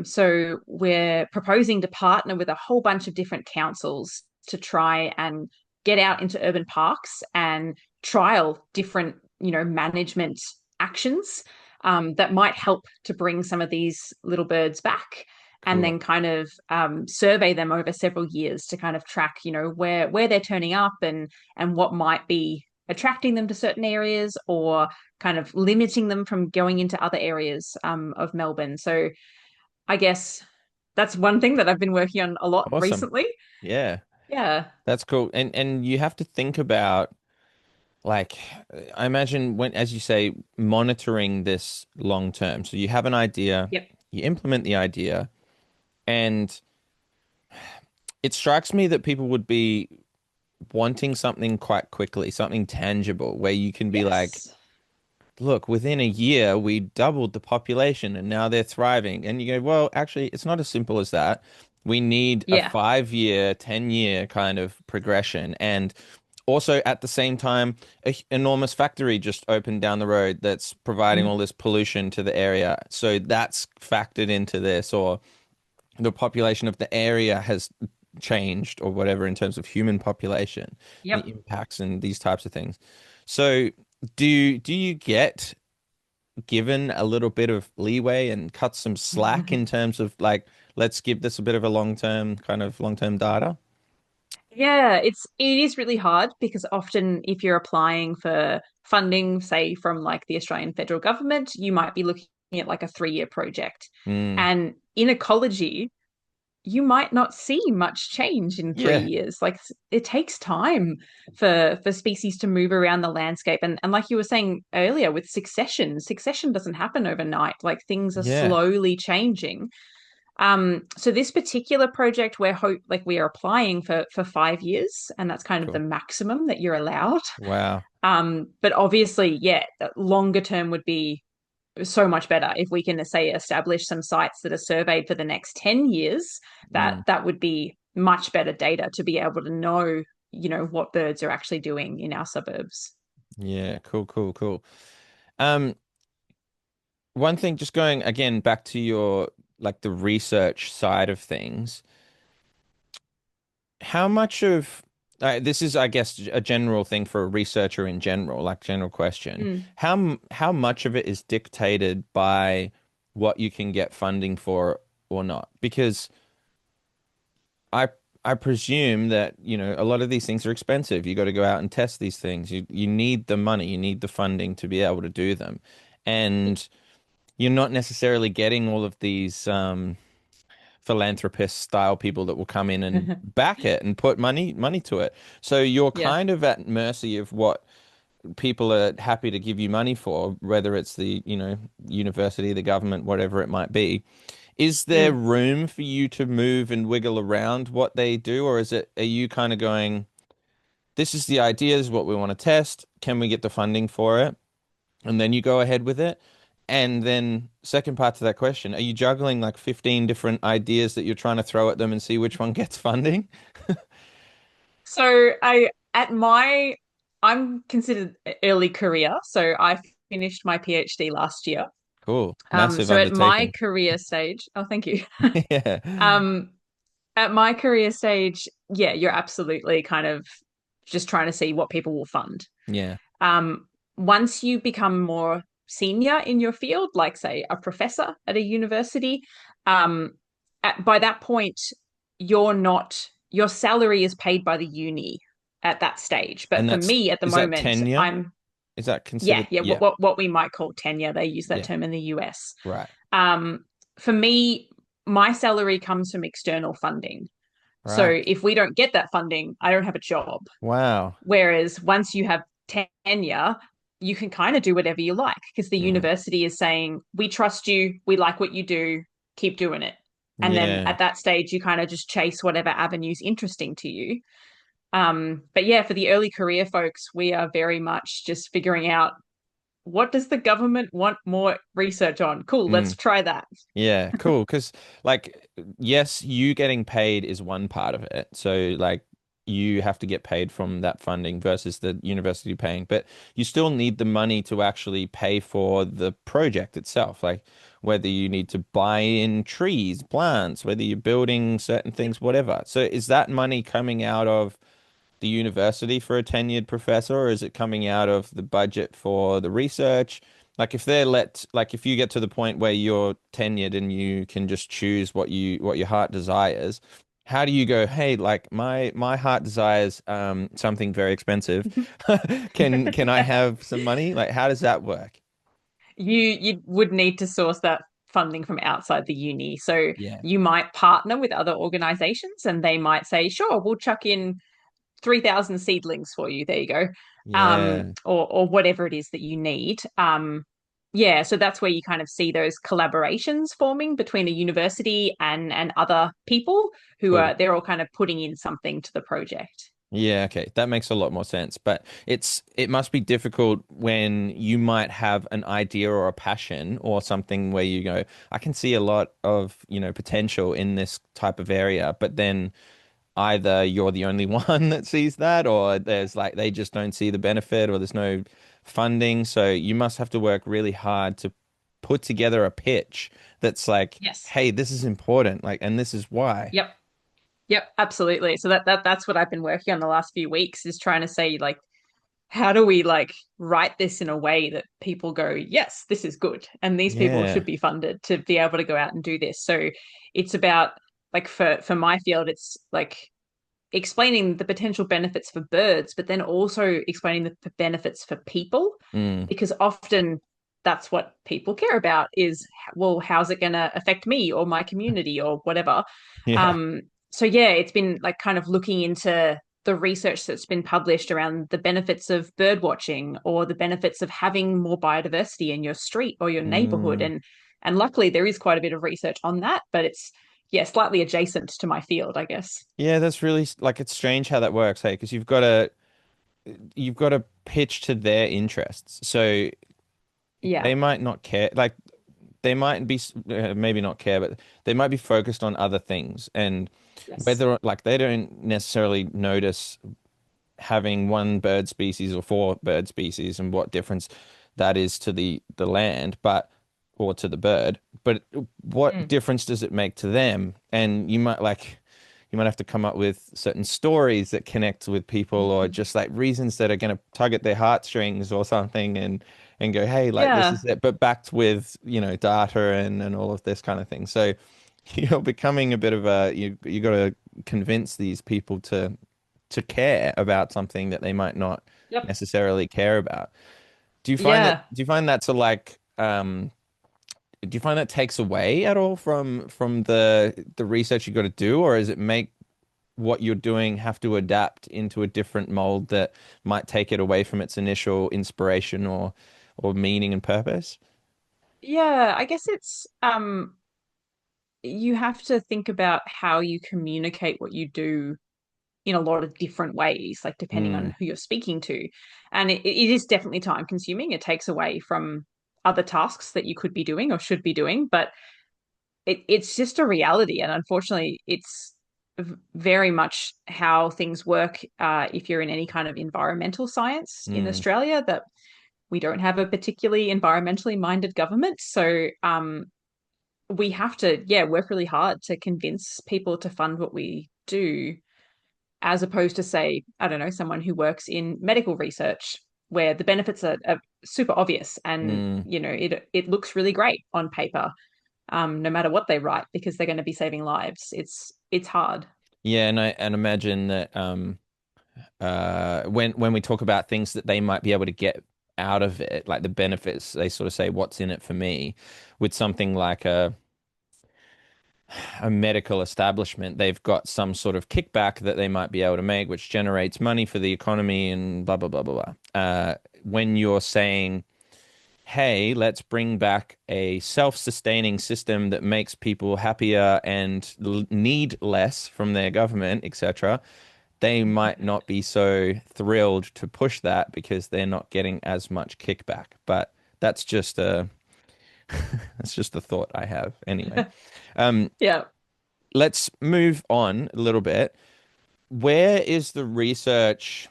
So we're proposing to partner with a whole bunch of different councils to try and get out into urban parks and trial different, management actions that might help to bring some of these little birds back and Cool. then kind of survey them over several years to kind of track, where they're turning up and what might be attracting them to certain areas or kind of limiting them from going into other areas of Melbourne. So I guess that's one thing that I've been working on a lot Awesome. recently. Yeah. Yeah. That's cool. And you have to think about like I imagine when as you say monitoring this long term. So you have an idea, Yep. you implement the idea, and it strikes me that people would be wanting something quite quickly, something tangible where you can be like, Yes. look, within a year, we doubled the population and now they're thriving. And you go, well, actually, it's not as simple as that. We need a Yeah. 5 year, 10 year kind of progression. And also at the same time, a enormous factory just opened down the road that's providing all Mm. this pollution to the area. So that's factored into this, or the population of the area has changed or whatever in terms of human population, the Yep. impacts and these types of things. So do you get given a little bit of leeway and cut some slack in terms of like, let's give this a bit of a long-term data? Yeah, it is really hard because often if you're applying for funding, say from like the Australian federal government, you might be looking at like a 3-year project. Mm, And in ecology, you might not see much change in three yeah, years. Like it takes time for species to move around the landscape. And like you were saying earlier with succession doesn't happen overnight. Like things are yeah, slowly changing. So this particular project we are applying for 5 years, and that's kind of the cool. maximum that you're allowed. Wow. But obviously, yeah, longer term would be so much better if we can say establish some sites that are surveyed for the next 10 years. Mm, That would be much better data to be able to know, what birds are actually doing in our suburbs. yeah, cool. Um, one thing, just going again back to your like the research side of things, how much of this is, I guess, a general thing for a researcher in general, like general question. Mm. How much of it is dictated by what you can get funding for or not? Because I I presume that, a lot of these things are expensive. You got to go out and test these things. You need the money, you need the funding to be able to do them. And you're not necessarily getting all of these philanthropist style people that will come in and back it and put money to it. So you're Yeah. kind of at mercy of what people are happy to give you money for, whether it's the, university, the government, whatever it might be. Is there Mm. room for you to move and wiggle around what they do, or are you kind of going, this is the idea, this is what we want to test. Can we get the funding for it? And then you go ahead with it. And then second part to that question, are you juggling like 15 different ideas that you're trying to throw at them and see which one gets funding? So I'm considered early career. So I finished my PhD last year. Cool. Massive So at my undertaking. career stage, oh, thank you. Yeah. Um, at my career stage, yeah, you're absolutely kind of just trying to see what people will fund. Yeah. Um, Once you become more senior in your field, like say a professor at a university, um, by that point, your salary is paid by the uni at that stage. But And for that's, me at the is that moment, tenure? Is that yeah, considered? yeah, Yeah. what we might call tenure. They use that Yeah. term in the US. Right. Um, for me, my salary comes from external funding. So Right. if we don't get that funding, I don't have a job. Wow. Whereas once you have tenure, you can kind of do whatever you like because the Mm. university is saying, we trust you, we like what you do, keep doing it. And then Yeah. at that stage, you kind of just chase whatever avenue's interesting to you. But yeah, for the early career folks, we are very much just figuring out what does the government want more research on? Cool, let's Mm. try that. Yeah, cool. Because, like, yes, you getting paid is one part of it. So, like, you have to get paid from that funding versus the university paying, but you still need the money to actually pay for the project itself. Like, whether you need to buy in trees, plants, whether you're building certain Yep. things, whatever. So, is that money coming out of the university for a tenured professor, or is it coming out of the budget for the research? Like if you get to the point where you're tenured and you can just choose what your heart desires, how do you go, hey, like my heart desires something very expensive. Can I have some money? Like how does that work? You would need to source that funding from outside the uni. So Yeah. you might partner with other organizations and they might say, sure, we'll chuck in 3,000 seedlings for you. There you go. Yeah, Or whatever it is that you need. Yeah, so that's where you kind of see those collaborations forming between a university and other people who cool. are they're all kind of putting in something to the project. Yeah, okay. That makes a lot more sense. But it must be difficult when you might have an idea or a passion or something where you go, I can see a lot of, potential in this type of area, but then either you're the only one that sees that or there's like they just don't see the benefit or there's no funding. So you must have to work really hard to put together a pitch that's like, Yes. hey, this is important, like, and this is why. Yep. Yep, absolutely. So that's what I've been working on the last few weeks is trying to say like how do we like write this in a way that people go, yes, this is good and these people should Yeah. be funded to be able to go out and do this. So it's about like for my field it's like explaining the potential benefits for birds but then also explaining the benefits for people Mm. because often that's what people care about is well how's it going to affect me or my community or whatever. Yeah. um so yeah, it's been like kind of looking into the research that's been published around the benefits of bird watching or the benefits of having more biodiversity in your street or your neighborhood. Mm. And luckily there is quite a bit of research on that, but it's yeah slightly adjacent to my field, I guess. Yeah, that's really like it's strange how that works, hey, because you've got to pitch to their interests. So Yeah. they might not care. Like they might be maybe not care, but they might be focused on other things, and Yes. whether like they don't necessarily notice having one bird species or four bird species and what difference that is to the land, but or to the bird, but what Mm. difference does it make to them? And you might have to come up with certain stories that connect with people or just like reasons that are going to tug at their heartstrings or something and go, hey, like this Yeah. is it, but backed with, data and all of this kind of thing. So you're becoming a bit of you got to convince these people to care about something that they might not Yep. necessarily care about. Yeah. Do you find that's a like do you find that takes away at all from the research you got to do, or does it make what you're doing have to adapt into a different mold that might take it away from its initial inspiration or meaning and purpose? Yeah. I guess it's you have to think about how you communicate what you do in a lot of different ways, like depending Mm, on who you're speaking to. And it is definitely time consuming. It takes away from other tasks that you could be doing or should be doing, but it's just a reality. And unfortunately, it's very much how things work if you're in any kind of environmental science in mm, Australia, that we don't have a particularly environmentally minded government. So we have to, yeah, work really hard to convince people to fund what we do, as opposed to, say, I don't know, someone who works in medical research where the benefits are super obvious and mm. it looks really great on paper, no matter what they write, because they're going to be saving lives. It's hard. Yeah, and imagine that when we talk about things that they might be able to get out of it, like the benefits, they sort of say, "What's in it for me?" With something like a medical establishment, they've got some sort of kickback that they might be able to make, which generates money for the economy and blah blah blah blah blah. When you're saying, "Hey, let's bring back a self-sustaining system that makes people happier and need less from their government, etc." They might not be so thrilled to push that because they're not getting as much kickback. But that's just a that's just a thought I have. Anyway, um, Yeah. let's move on a little bit. Where is the research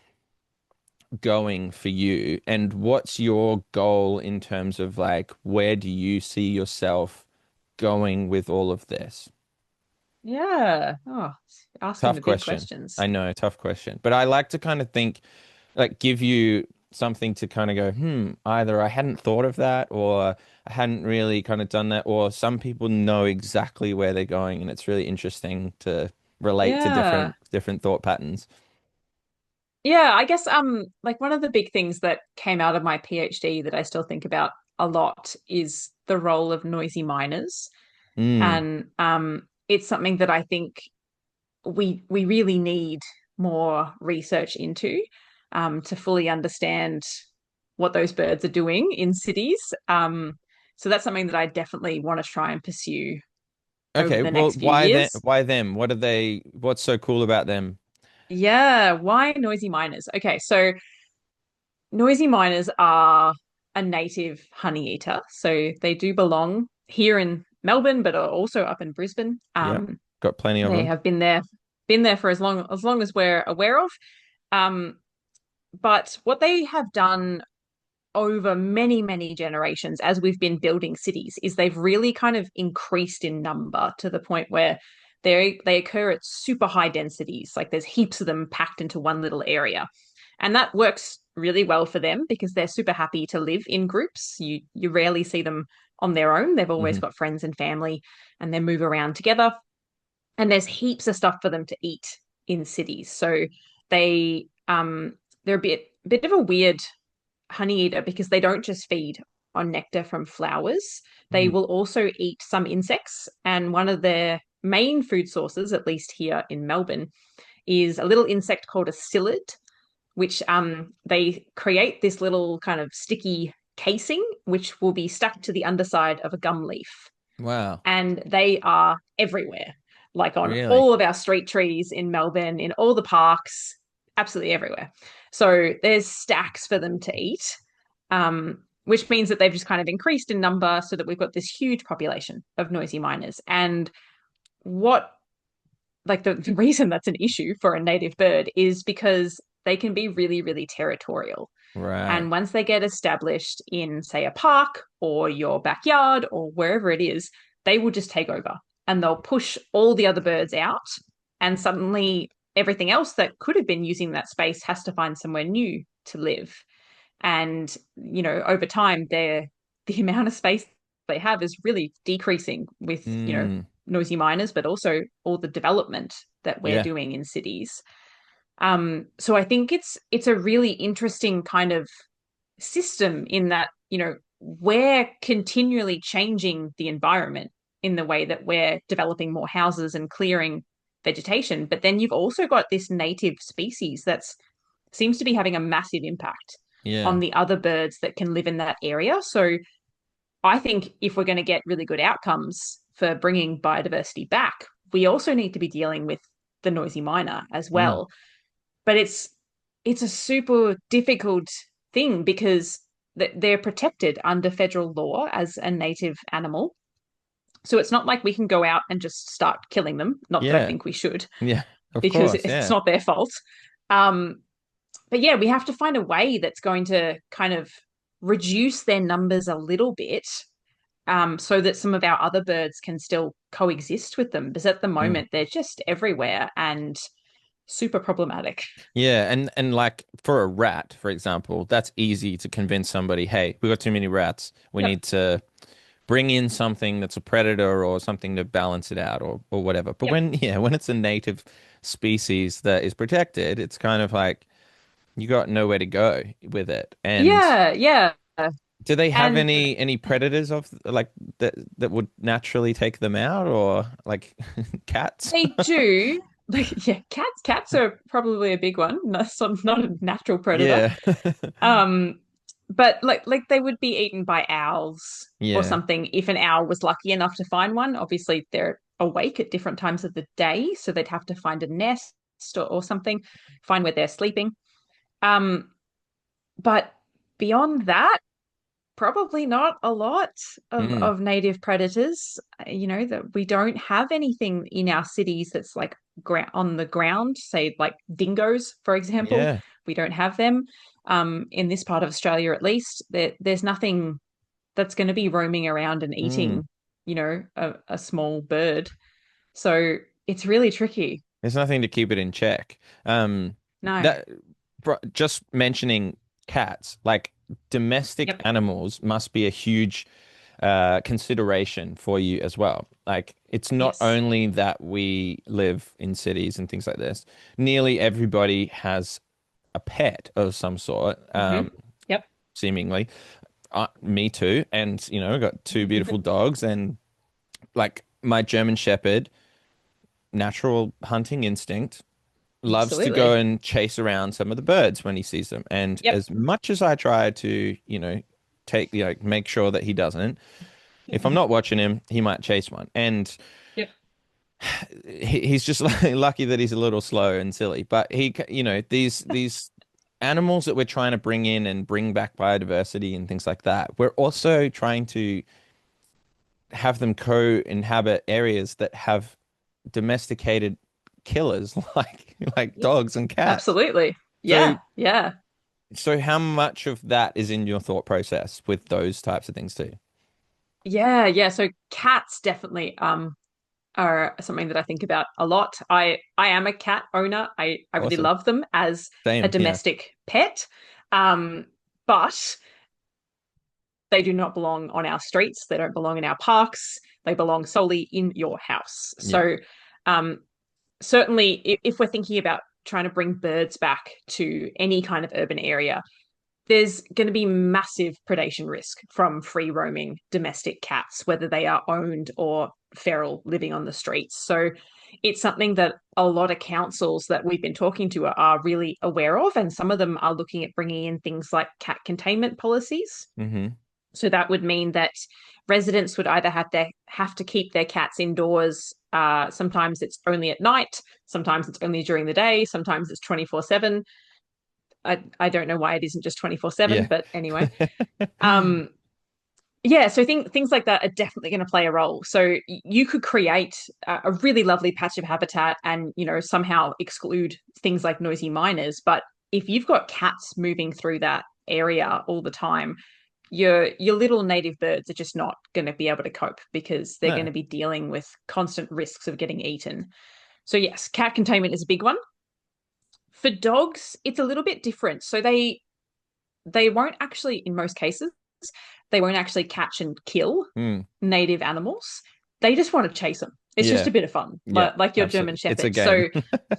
going for you, and what's your goal in terms of like where do you see yourself going with all of this? Yeah. Oh, asking Tough the big question. questions. I know, tough question. But I like to kind of think, like, give you something to kind of go, either I hadn't thought of that or I hadn't really kind of done that, or some people know exactly where they're going, and it's really interesting to relate to Yeah. different thought patterns. Yeah, I guess like one of the big things that came out of my PhD that I still think about a lot is the role of noisy miners. Mm, And it's something that I think we really need more research into, to fully understand what those birds are doing in cities. So that's something that I definitely want to try and pursue over okay, the well, next few why then? years. Why them? What's so cool about them? Yeah, why noisy miners? Okay, so noisy miners are a native honey eater. So they do belong here in Melbourne, but are also up in Brisbane. Yep, got plenty of They them. have been there for as long as we're aware of. Um, but what they have done over many, many generations as we've been building cities is they've really kind of increased in number to the point where they occur at super high densities. Like there's heaps of them packed into one little area. And that works really well for them because they're super happy to live in groups. You rarely see them on their own. They've always Hmm. got friends and family and they move around together. And there's heaps of stuff for them to eat in cities. So they they're a bit of a weird honey eater because they don't just feed on nectar from flowers. They will also eat some insects. And one of their main food sources, at least here in Melbourne, is a little insect called a psyllid, which they create this little kind of sticky casing, which will be stuck to the underside of a gum leaf. Wow, And they are everywhere, like on really? all of our street trees in Melbourne, in all the parks, absolutely everywhere. So there's stacks for them to eat, which means that they've just kind of increased in number so that we've got this huge population of noisy miners. And what, like, the reason that's an issue for a native bird is because they can be really, really territorial. Right. And once they get established in, say, a park or your backyard or wherever it is, they will just take over and they'll push all the other birds out. And suddenly, everything else that could have been using that space has to find somewhere new to live. And, over time, the amount of space they have is really decreasing with, Mm. noisy miners, but also all the development that we're Yeah. doing in cities. So I think it's a really interesting kind of system in that, we're continually changing the environment in the way that we're developing more houses and clearing vegetation. But then you've also got this native species that's seems to be having a massive impact Yeah. on the other birds that can live in that area. So I think if we're going to get really good outcomes for bringing biodiversity back, we also need to be dealing with the noisy miner as Mm. well. But it's a super difficult thing because they're protected under federal law as a native animal. So it's not like we can go out and just start killing them. Not that I Yeah. think we should, Yeah. Of because course. it's Yeah. not their fault. Um, but yeah, we have to find a way that's going to kind of reduce their numbers a little bit, so that some of our other birds can still coexist with them. Because at the Mm. moment, they're just everywhere and super problematic. Yeah, and like for a rat, for example, that's easy to convince somebody, hey, we've got too many rats. We Yep. need to bring in something that's a predator or something to balance it out or whatever. But Yep. when, yeah, when it's a native species that is protected, it's kind of like you got nowhere to go with it. And Yeah. Yeah. do they have And any predators of like that would naturally take them out or like cats? they do. Like, yeah, cats are probably a big one. That's not a natural predator. Yeah. Um, but like they would be eaten by owls or Yeah. something if an owl was lucky enough to find one. Obviously, they're awake at different times of the day, so they'd have to find a nest or something, find where they're sleeping. Um, but beyond that, probably not a lot Mm. of native predators. That we don't have anything in our cities that's like on the ground, say like dingoes, for example. Yeah. We don't have them. In this part of Australia, at least, there's nothing that's going to be roaming around and Mm. eating, a small bird. So it's really tricky. There's nothing to keep it in check. No. That just mentioning cats, like domestic Yep. animals must be a huge consideration for you as well. Like it's not Yes. only that we live in cities and things like this. Nearly everybody has a pet of some sort, Yep. seemingly. Me too. And, I've got two beautiful dogs and like my German Shepherd, natural hunting instinct, loves to go Absolutely. and chase around some of the birds when he sees them. And Yep. as much as I try to, make sure that he doesn't, if I'm not watching him, he might chase one. And Yep. he's just lucky that he's a little slow and silly. But these animals that we're trying to bring in and bring back biodiversity and things like that, we're also trying to have them co-inhabit areas that have domesticated killers like Yep. dogs and cats. Absolutely. So Yeah. Yeah. so how much of that is in your thought process with those types of things too? Yeah, yeah. So cats definitely are something that I think about a lot. I am a cat owner. I really Awesome. love them as a Same, yeah. domestic pet. Um, but they do not belong on our streets. They don't belong in our parks. They belong solely in your house. Yeah. So um certainly if we're thinking about trying to bring birds back to any kind of urban area, there's going to be massive predation risk from free roaming domestic cats, whether they are owned or feral living on the streets. So it's something that a lot of councils that we've been talking to are really aware of. And some of them are looking at bringing in things like cat containment policies. Hmm. So that would mean that residents would either have to keep their cats indoors. Sometimes it's only at night, sometimes it's only during the day, sometimes it's 24/7. I don't know why it isn't just 24/7, Yeah. but anyway. Um, yeah, so things like that are definitely going to play a role. So you could create a really lovely patch of habitat and, somehow exclude things like noisy miners. But if you've got cats moving through that area all the time, your little native birds are just not going to be able to cope because they're going No. to be dealing with constant risks of getting eaten. So yes, cat containment is a big one. For dogs, it's a little bit different. So they won't actually, in most cases, they won't actually catch and kill Mm. native animals. They just want to chase them. It's just Yeah. a bit of fun, Yeah. like your German Absolutely. It's a Shepherd. game. So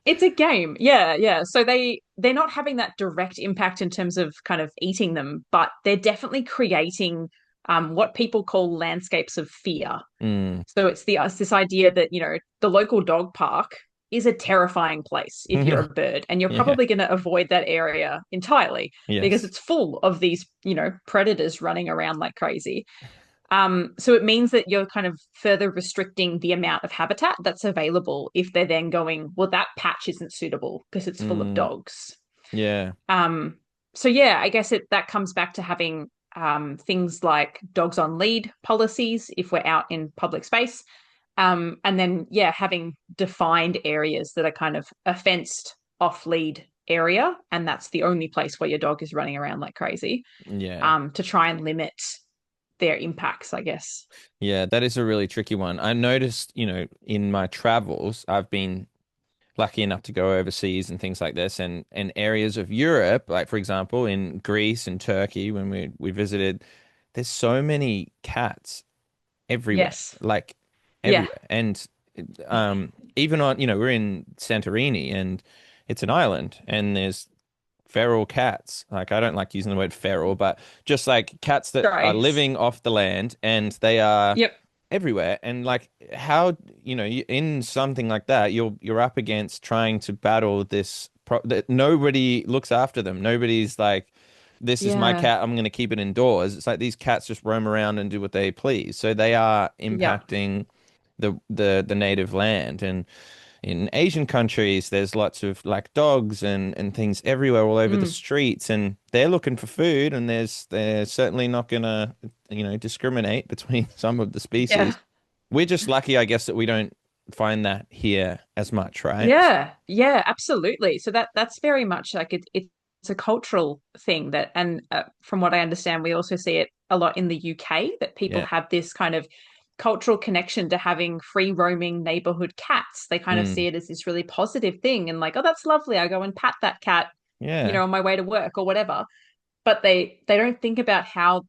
it's a game. Yeah, yeah. So they're not having that direct impact in terms of kind of eating them, but they're definitely creating what people call landscapes of fear. Mm. So it's this idea that, the local dog park is a terrifying place if you're a bird, and you're Yeah. probably going to avoid that area entirely because Yes. it's full of these, predators running around like crazy. So it means that you're kind of further restricting the amount of habitat that's available if they're then going, well, that patch isn't suitable because it's full of Mm. dogs. Yeah. Um, so yeah, I guess that comes back to having things like dogs on lead policies if we're out in public space. And then, yeah, having defined areas that are kind of a fenced off lead area. And that's the only place where your dog is running around like crazy, Yeah. to try and limit their impacts, I guess. Yeah, that is a really tricky one. I noticed, in my travels, I've been lucky enough to go overseas and things like this, and areas of Europe, like for example, in Greece and Turkey, when we visited, there's so many cats everywhere, Yes. like Yeah. everywhere. And even on, we're in Santorini and it's an island and there's feral cats. Like I don't like using the word feral, but just like cats that are Strays. living off the land and they are Yep. everywhere. And like how, in something like that, you're up against trying to battle this pro that nobody looks after them. Nobody's like, this is my Yeah. cat, I'm going to keep it indoors. It's like these cats just roam around and do what they please. So they are Yep. impacting the native land. And in Asian countries, there's lots of like dogs and things everywhere all over the Mm. streets, and they're looking for food, and they're certainly not gonna, discriminate between some of the Yeah. species. We're just lucky, I guess, that we don't find that here as much, right? Yeah. Yeah, absolutely. So that's very much like it's a cultural thing that, and from what I understand, we also see it a lot in the UK that people Yeah. have this kind of cultural connection to having free roaming neighborhood cats. They kind of Mm. see it as this really positive thing and like, oh, that's lovely. I go and pat that cat, Yeah. on my way to work or whatever. But they don't think about how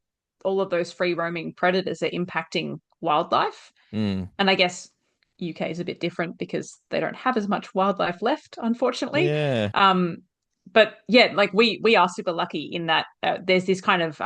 all of those free roaming predators are impacting wildlife. Mm. And I guess UK is a bit different because they don't have as much wildlife left, unfortunately. Yeah. Um, but yeah, like we are super lucky in that there's this kind of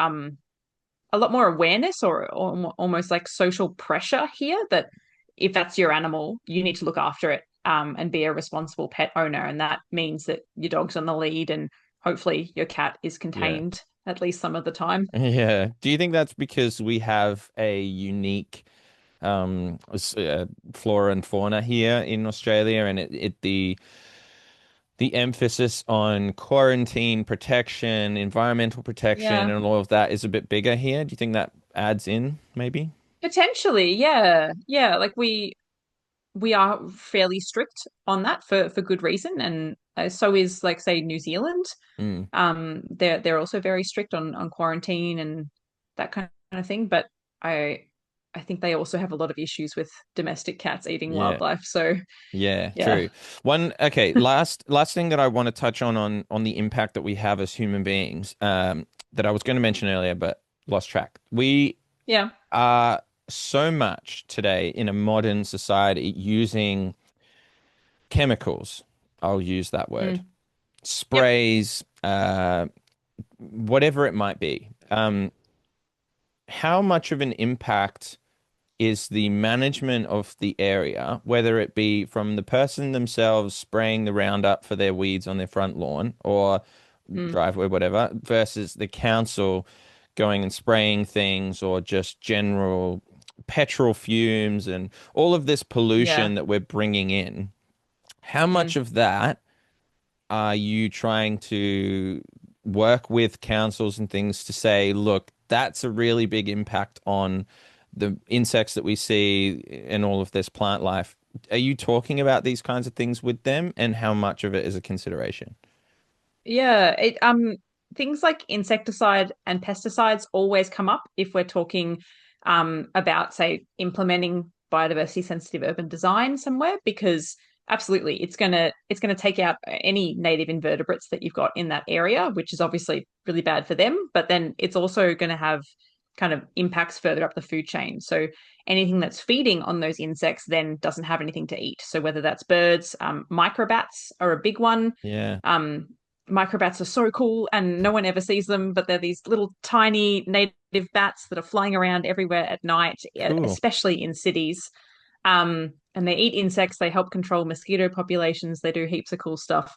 a lot more awareness or almost like social pressure here that if that's your animal, you need to look after it, and be a responsible pet owner, and that means that your dog's on the lead and hopefully your cat is Yeah. contained at least some of the time. Yeah. Do you think that's because we have a unique flora and fauna here in Australia, and the emphasis on quarantine protection, environmental protection, Yeah. and all of that is a bit bigger here? Do you think that adds in, maybe? Potentially, yeah. Yeah, like we are fairly strict on that for good reason, and so is, like, say, New Zealand. Mm. They're also very strict on quarantine and that kind of thing, but I I think they also have a lot of issues with domestic cats eating Yeah. wildlife. So Yeah, yeah. true. Okay, last thing that I want to touch on the impact that we have as human beings, that I was going to mention earlier, but lost track. We Yeah. are so much today in a modern society using chemicals. I'll use that word. Mm. Yep. Sprays, whatever it might be. How much of an impact is the management of the area, whether it be from the person themselves spraying the Roundup for their weeds on their front lawn or Mm. driveway, whatever, versus the council going and spraying things, or just general petrol fumes and all of this Yeah. pollution that we're bringing in? How much Mm. of that are you trying to work with councils and things to say, look, that's a really big impact on the insects that we see and all of this plant life? Are you talking about these kinds of things with them, and how much of it is a consideration? Yeah. things like insecticide and pesticides always come up if we're talking about, say, implementing biodiversity sensitive urban design somewhere, because absolutely it's gonna take out any native invertebrates that you've got in that area, which is obviously really bad for them. But then it's also going to have kind of impacts further up the food chain. So anything that's feeding on those insects then doesn't have anything to eat. So whether that's birds, microbats are a big one. Yeah. Um, Microbats are so cool and no one ever sees them, but they're these little tiny native bats that are flying around everywhere at night, Cool. especially in cities. And they eat insects, they help control mosquito populations, they do heaps of cool stuff.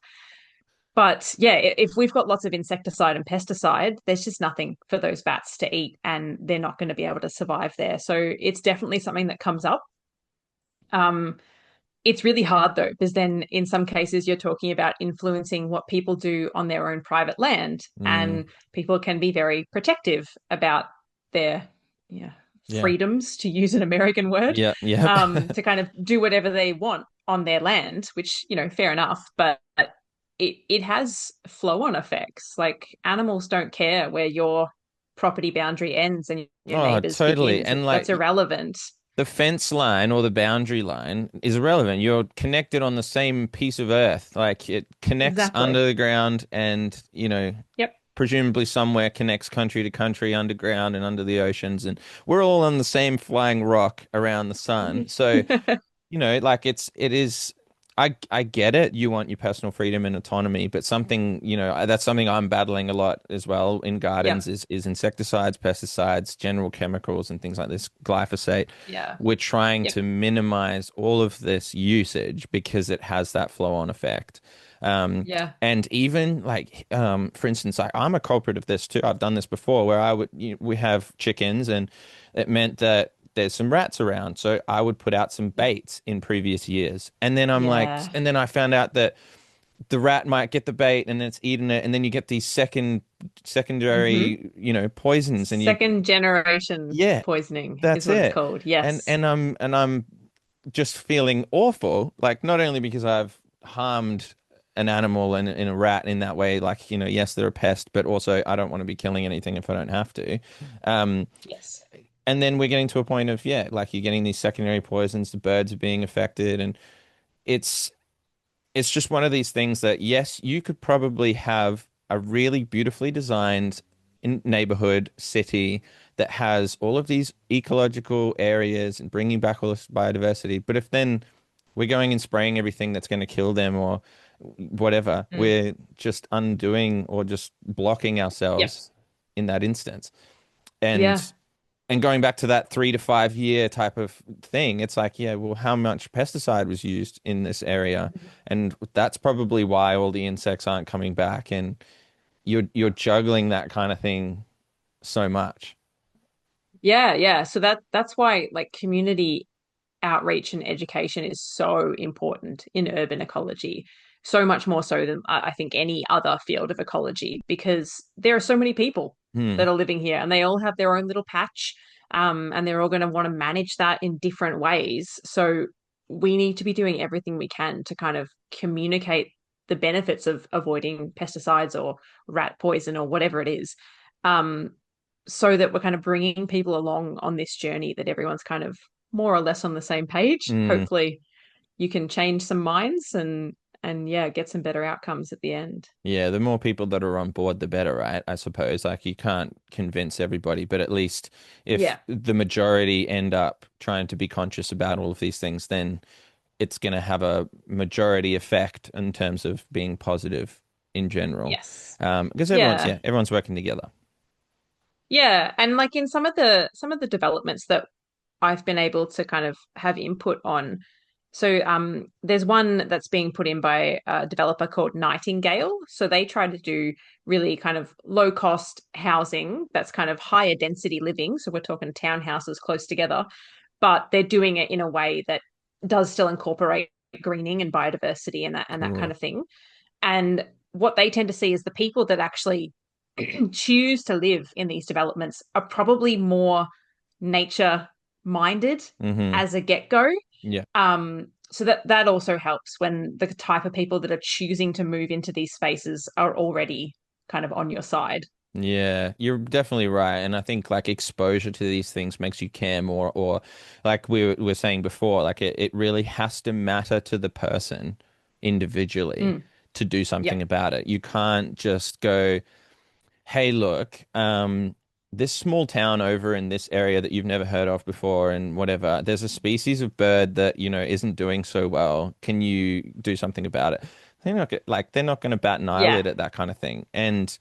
But yeah, if we've got lots of insecticide and pesticide, there's just nothing for those bats to eat and they're not going to be able to survive there. So it's definitely something that comes up. Um, it's really hard though, because then in some cases you're talking about influencing what people do on their own private land, Mm. and people can be very protective about their, yeah, Yeah. freedoms, to use an American word, Yeah. Yeah. to kind of do whatever they want on their land, which, fair enough, but it has flow-on effects. Like, animals don't care where your property boundary ends and your Oh, neighbor's totally. begins. And That's like irrelevant. the fence line or the boundary line is irrelevant. You're connected on the same piece of earth. Like it connects Exactly. under the ground and, Yep. presumably somewhere connects country to country underground and under the oceans. And we're all on the same flying rock around the sun. So like it is. I get it. You want your personal freedom and autonomy, but something, that's something I'm battling a lot as well in Yep. gardens is insecticides, pesticides, general chemicals, and things like this, glyphosate. Yeah. We're trying Yep. to minimize all of this usage because it has that flow-on effect. Um, Yeah. and even like, for instance, I'm a culprit of this too. I've done this before where we have chickens and it meant that there's some rats around. So I would put out some baits in previous years. And then Yeah. and then I found out that the rat might get the bait and it's eaten it. And then you get these Hmm. secondary, poisons and Second generation yeah, poisoning is that's what it's it. called. And, Yes. I'm just feeling awful. Like not only because I've harmed an animal and in a rat in that way, like, yes, they're a pest, but also I don't want to be killing anything if I don't have to. Um, Yes. and then we're getting to a point of, yeah, like you're getting these secondary poisons, the birds are being affected, and it's it's just one of these things that, yes, you could probably have a really beautifully designed neighborhood city that has all of these ecological areas and bringing back all this biodiversity. But if then we're going and spraying everything that's going to kill them or whatever, Mm. we're just undoing or just blocking Yep. ourselves in that instance. Yeah. And going back to that 3 to 5 year type of thing, it's like, yeah, well, how much pesticide was used in this area? And that's probably why all the insects aren't coming back. And you're juggling that kind of thing so much. Yeah. Yeah. So that's why, like, community outreach and education is so important in urban ecology, so much more so than I think any other field of ecology, because there are so many people Hmm. that are living here and they all have their own little patch, and they're all going to want to manage that in different ways. So we need to be doing everything we can to kind of communicate the benefits of avoiding pesticides or rat poison or whatever it is, um, so that we're kind of bringing people along on this journey, that everyone's kind of more or less on the same page. Hmm. Hopefully you can change some minds and yeah, get some better outcomes at the end. Yeah, the more people that are on board, the better, right? I suppose. Like you can't convince everybody, but at least if Yeah. the majority end up trying to be conscious about all of these things, then it's going to have a majority effect in terms of being positive in general. Yes. Because Yeah. everyone's working together. Yeah. And like in some of the developments that I've been able to kind of have input on. So there's one that's being put in by a developer called Nightingale. So they try to do really kind of low cost housing that's kind of higher density living. So we're talking townhouses close together, but they're doing it in a way that does still incorporate greening and biodiversity and that kind Cool. of thing. And what they tend to see is the people that actually choose to live in these developments are probably more nature minded Mm-hmm. as a get go. Yeah. So that also helps when the type of people that are choosing to move into these spaces are already kind of on your side. Yeah, you're definitely right. And I think like exposure to these things makes you care more, or like we were saying before, like it really has to matter to the person individually Mm, to do something yep. about it. You can't just go, hey, look, this small town over in this area that you've never heard of before and whatever, there's a species of bird that, isn't doing so well. Can you do something about it? They're not going to bat an Yeah. eyelid at that kind of thing. And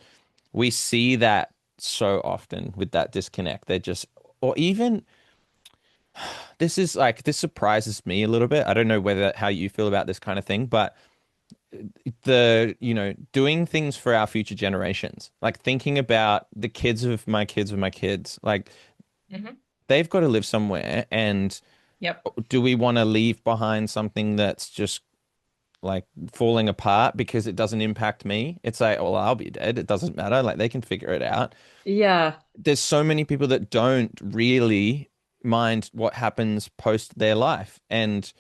we see that so often with that disconnect. They're just, or even this surprises me a little bit. I don't know whether how you feel about this kind of thing, but doing things for our future generations, like thinking about the kids of my kids, like Hmm. they've got to live somewhere. And Yep. do we want to leave behind something that's just like falling apart because it doesn't impact me? It's like, well, I'll be dead. It doesn't matter. Like they can figure it out. Yeah. There's so many people that don't really mind what happens post their life. And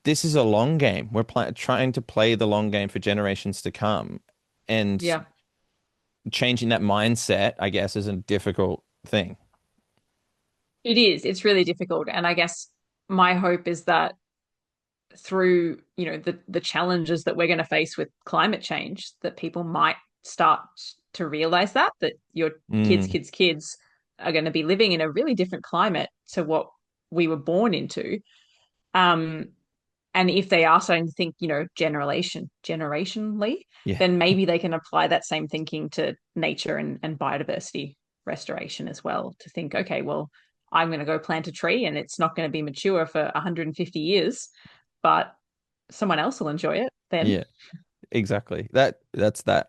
this is a long game. We're trying to play the long game for generations to come. And Yeah. changing that mindset, I guess, is a difficult thing. It is. It's really difficult. And I guess my hope is that through, the challenges that we're going to face with climate change, that people might start to realize that your Mm, kids are going to be living in a really different climate to what we were born into. Um, and if they are starting to think, generationally, yeah. then maybe they can apply that same thinking to nature and biodiversity restoration as well. To think, okay, well, I'm going to go plant a tree and it's not going to be mature for 150 years, but someone else will enjoy it then. Yeah, exactly. That's that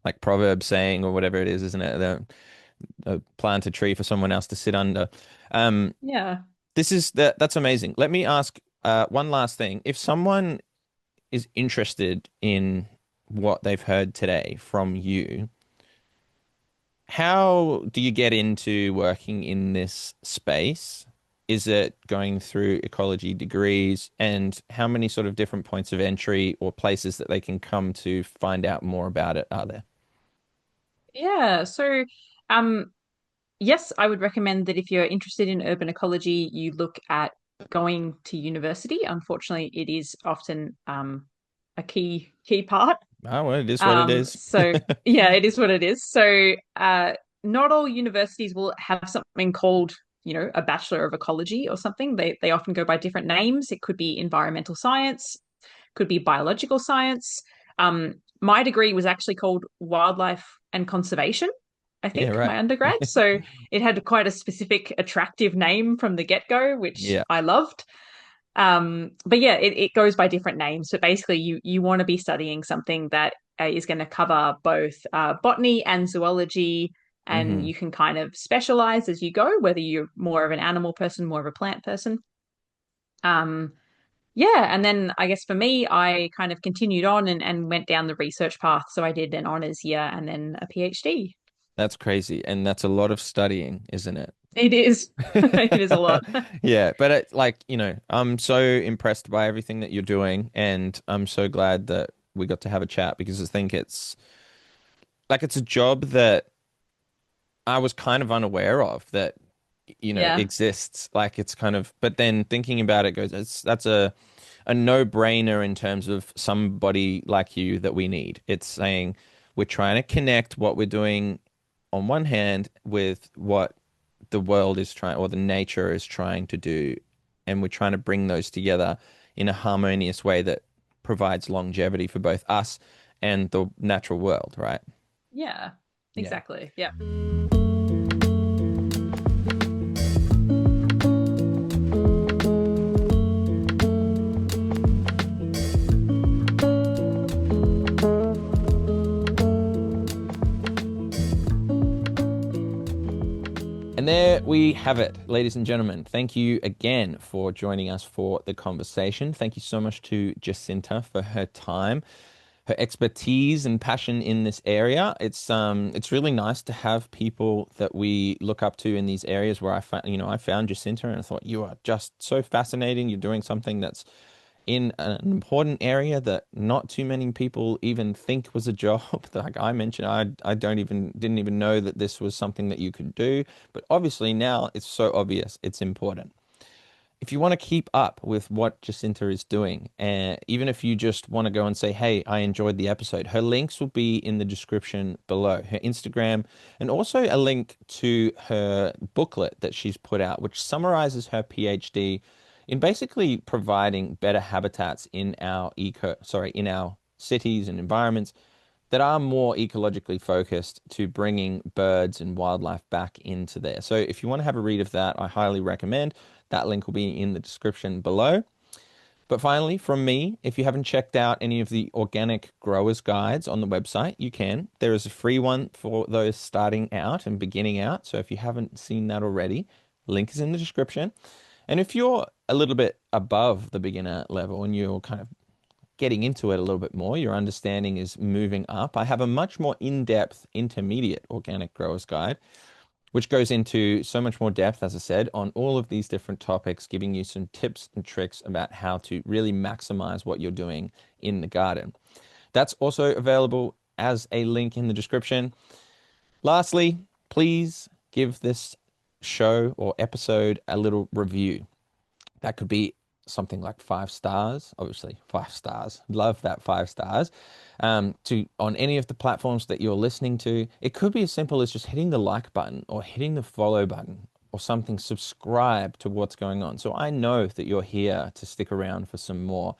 like proverb saying or whatever it is, isn't it? Plant a tree for someone else to sit under. Um, Yeah. that's amazing. Let me ask one last thing. If someone is interested in what they've heard today from you, how do you get into working in this space? Is it going through ecology degrees? And how many sort of different points of entry or places that they can come to find out more about it are there? Yeah. So, um, yes, I would recommend that if you're interested in urban ecology, you look at going to university. Unfortunately, it is often a key part. Oh, well, it is what it is. So yeah, it is what it is. So not all universities will have something called, a Bachelor of Ecology or something. They often go by different names. It could be environmental science, could be biological science. My degree was actually called Wildlife and Conservation, I Yeah, think, right. my undergrad. So it had quite a specific, attractive name from the get-go, which Yeah. I loved. But yeah, it goes by different names. So basically, you want to be studying something that is going to cover both botany and zoology, and Hmm. you can kind of specialize as you go, whether you're more of an animal person, more of a plant person. Um, yeah, and then I guess for me, I kind of continued on and went down the research path. So I did an honors year and then a PhD. That's crazy. And that's a lot of studying, isn't it? It is. It is a lot. Yeah, but I'm so impressed by everything that you're doing, and I'm so glad that we got to have a chat because I think it's a job that I was kind of unaware of that, Yeah. exists. Like it's kind of, but then thinking about it goes, that's a no-brainer in terms of somebody like you that we need. It's saying we're trying to connect what we're doing on one hand with what the world is trying or the nature is trying to do, and we're trying to bring those together in a harmonious way that provides longevity for both us and the natural world, right? Yeah. Yeah. Exactly. Yeah. And there we have it, ladies and gentlemen. Thank you again for joining us for the conversation. Thank you so much to Jacinta for her time, her expertise and passion in this area. It's really nice to have people that we look up to in these areas where I found Jacinta and I thought you are just so fascinating. You're doing something that's in an important area that not too many people even think was a job. Like I mentioned, I didn't even know that this was something that you could do, but obviously now it's so obvious, it's important. If you want to keep up with what Jacinta is doing, and even if you just want to go and say, hey, I enjoyed the episode, her links will be in the description below, her Instagram, and also a link to her booklet that she's put out, which summarizes her PhD in basically providing better habitats in in our cities and environments that are more ecologically focused to bringing birds and wildlife back into there. So if you want to have a read of that, I highly recommend. That link will be in the description below. But finally, from me, if you haven't checked out any of the organic growers guides on the website, you can. There is a free one for those starting out and beginning out. So if you haven't seen that already, link is in the description. And if you're a little bit above the beginner level and you're kind of getting into it a little bit more, your understanding is moving up, I have a much more in-depth intermediate organic growers guide, which goes into so much more depth, as I said, on all of these different topics, giving you some tips and tricks about how to really maximize what you're doing in the garden. That's also available as a link in the description. Lastly, please give this show or episode a little review. That could be something like 5 stars, obviously 5 stars. Love that 5 stars. To on any of the platforms that you're listening to, it could be as simple as just hitting the like button or hitting the follow button or something, subscribe to what's going on. So I know that you're here to stick around for some more.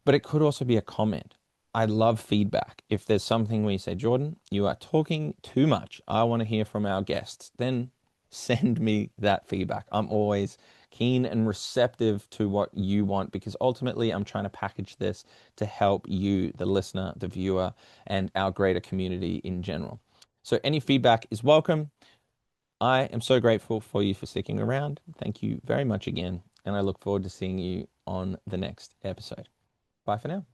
But it could also be a comment. I love feedback. If there's something where you say, Jordan, you are talking too much, I want to hear from our guests, then send me that feedback. I'm always keen and receptive to what you want because ultimately I'm trying to package this to help you, the listener, the viewer, and our greater community in general. So any feedback is welcome. I am so grateful for you for sticking around. Thank you very much again, and I look forward to seeing you on the next episode. Bye for now.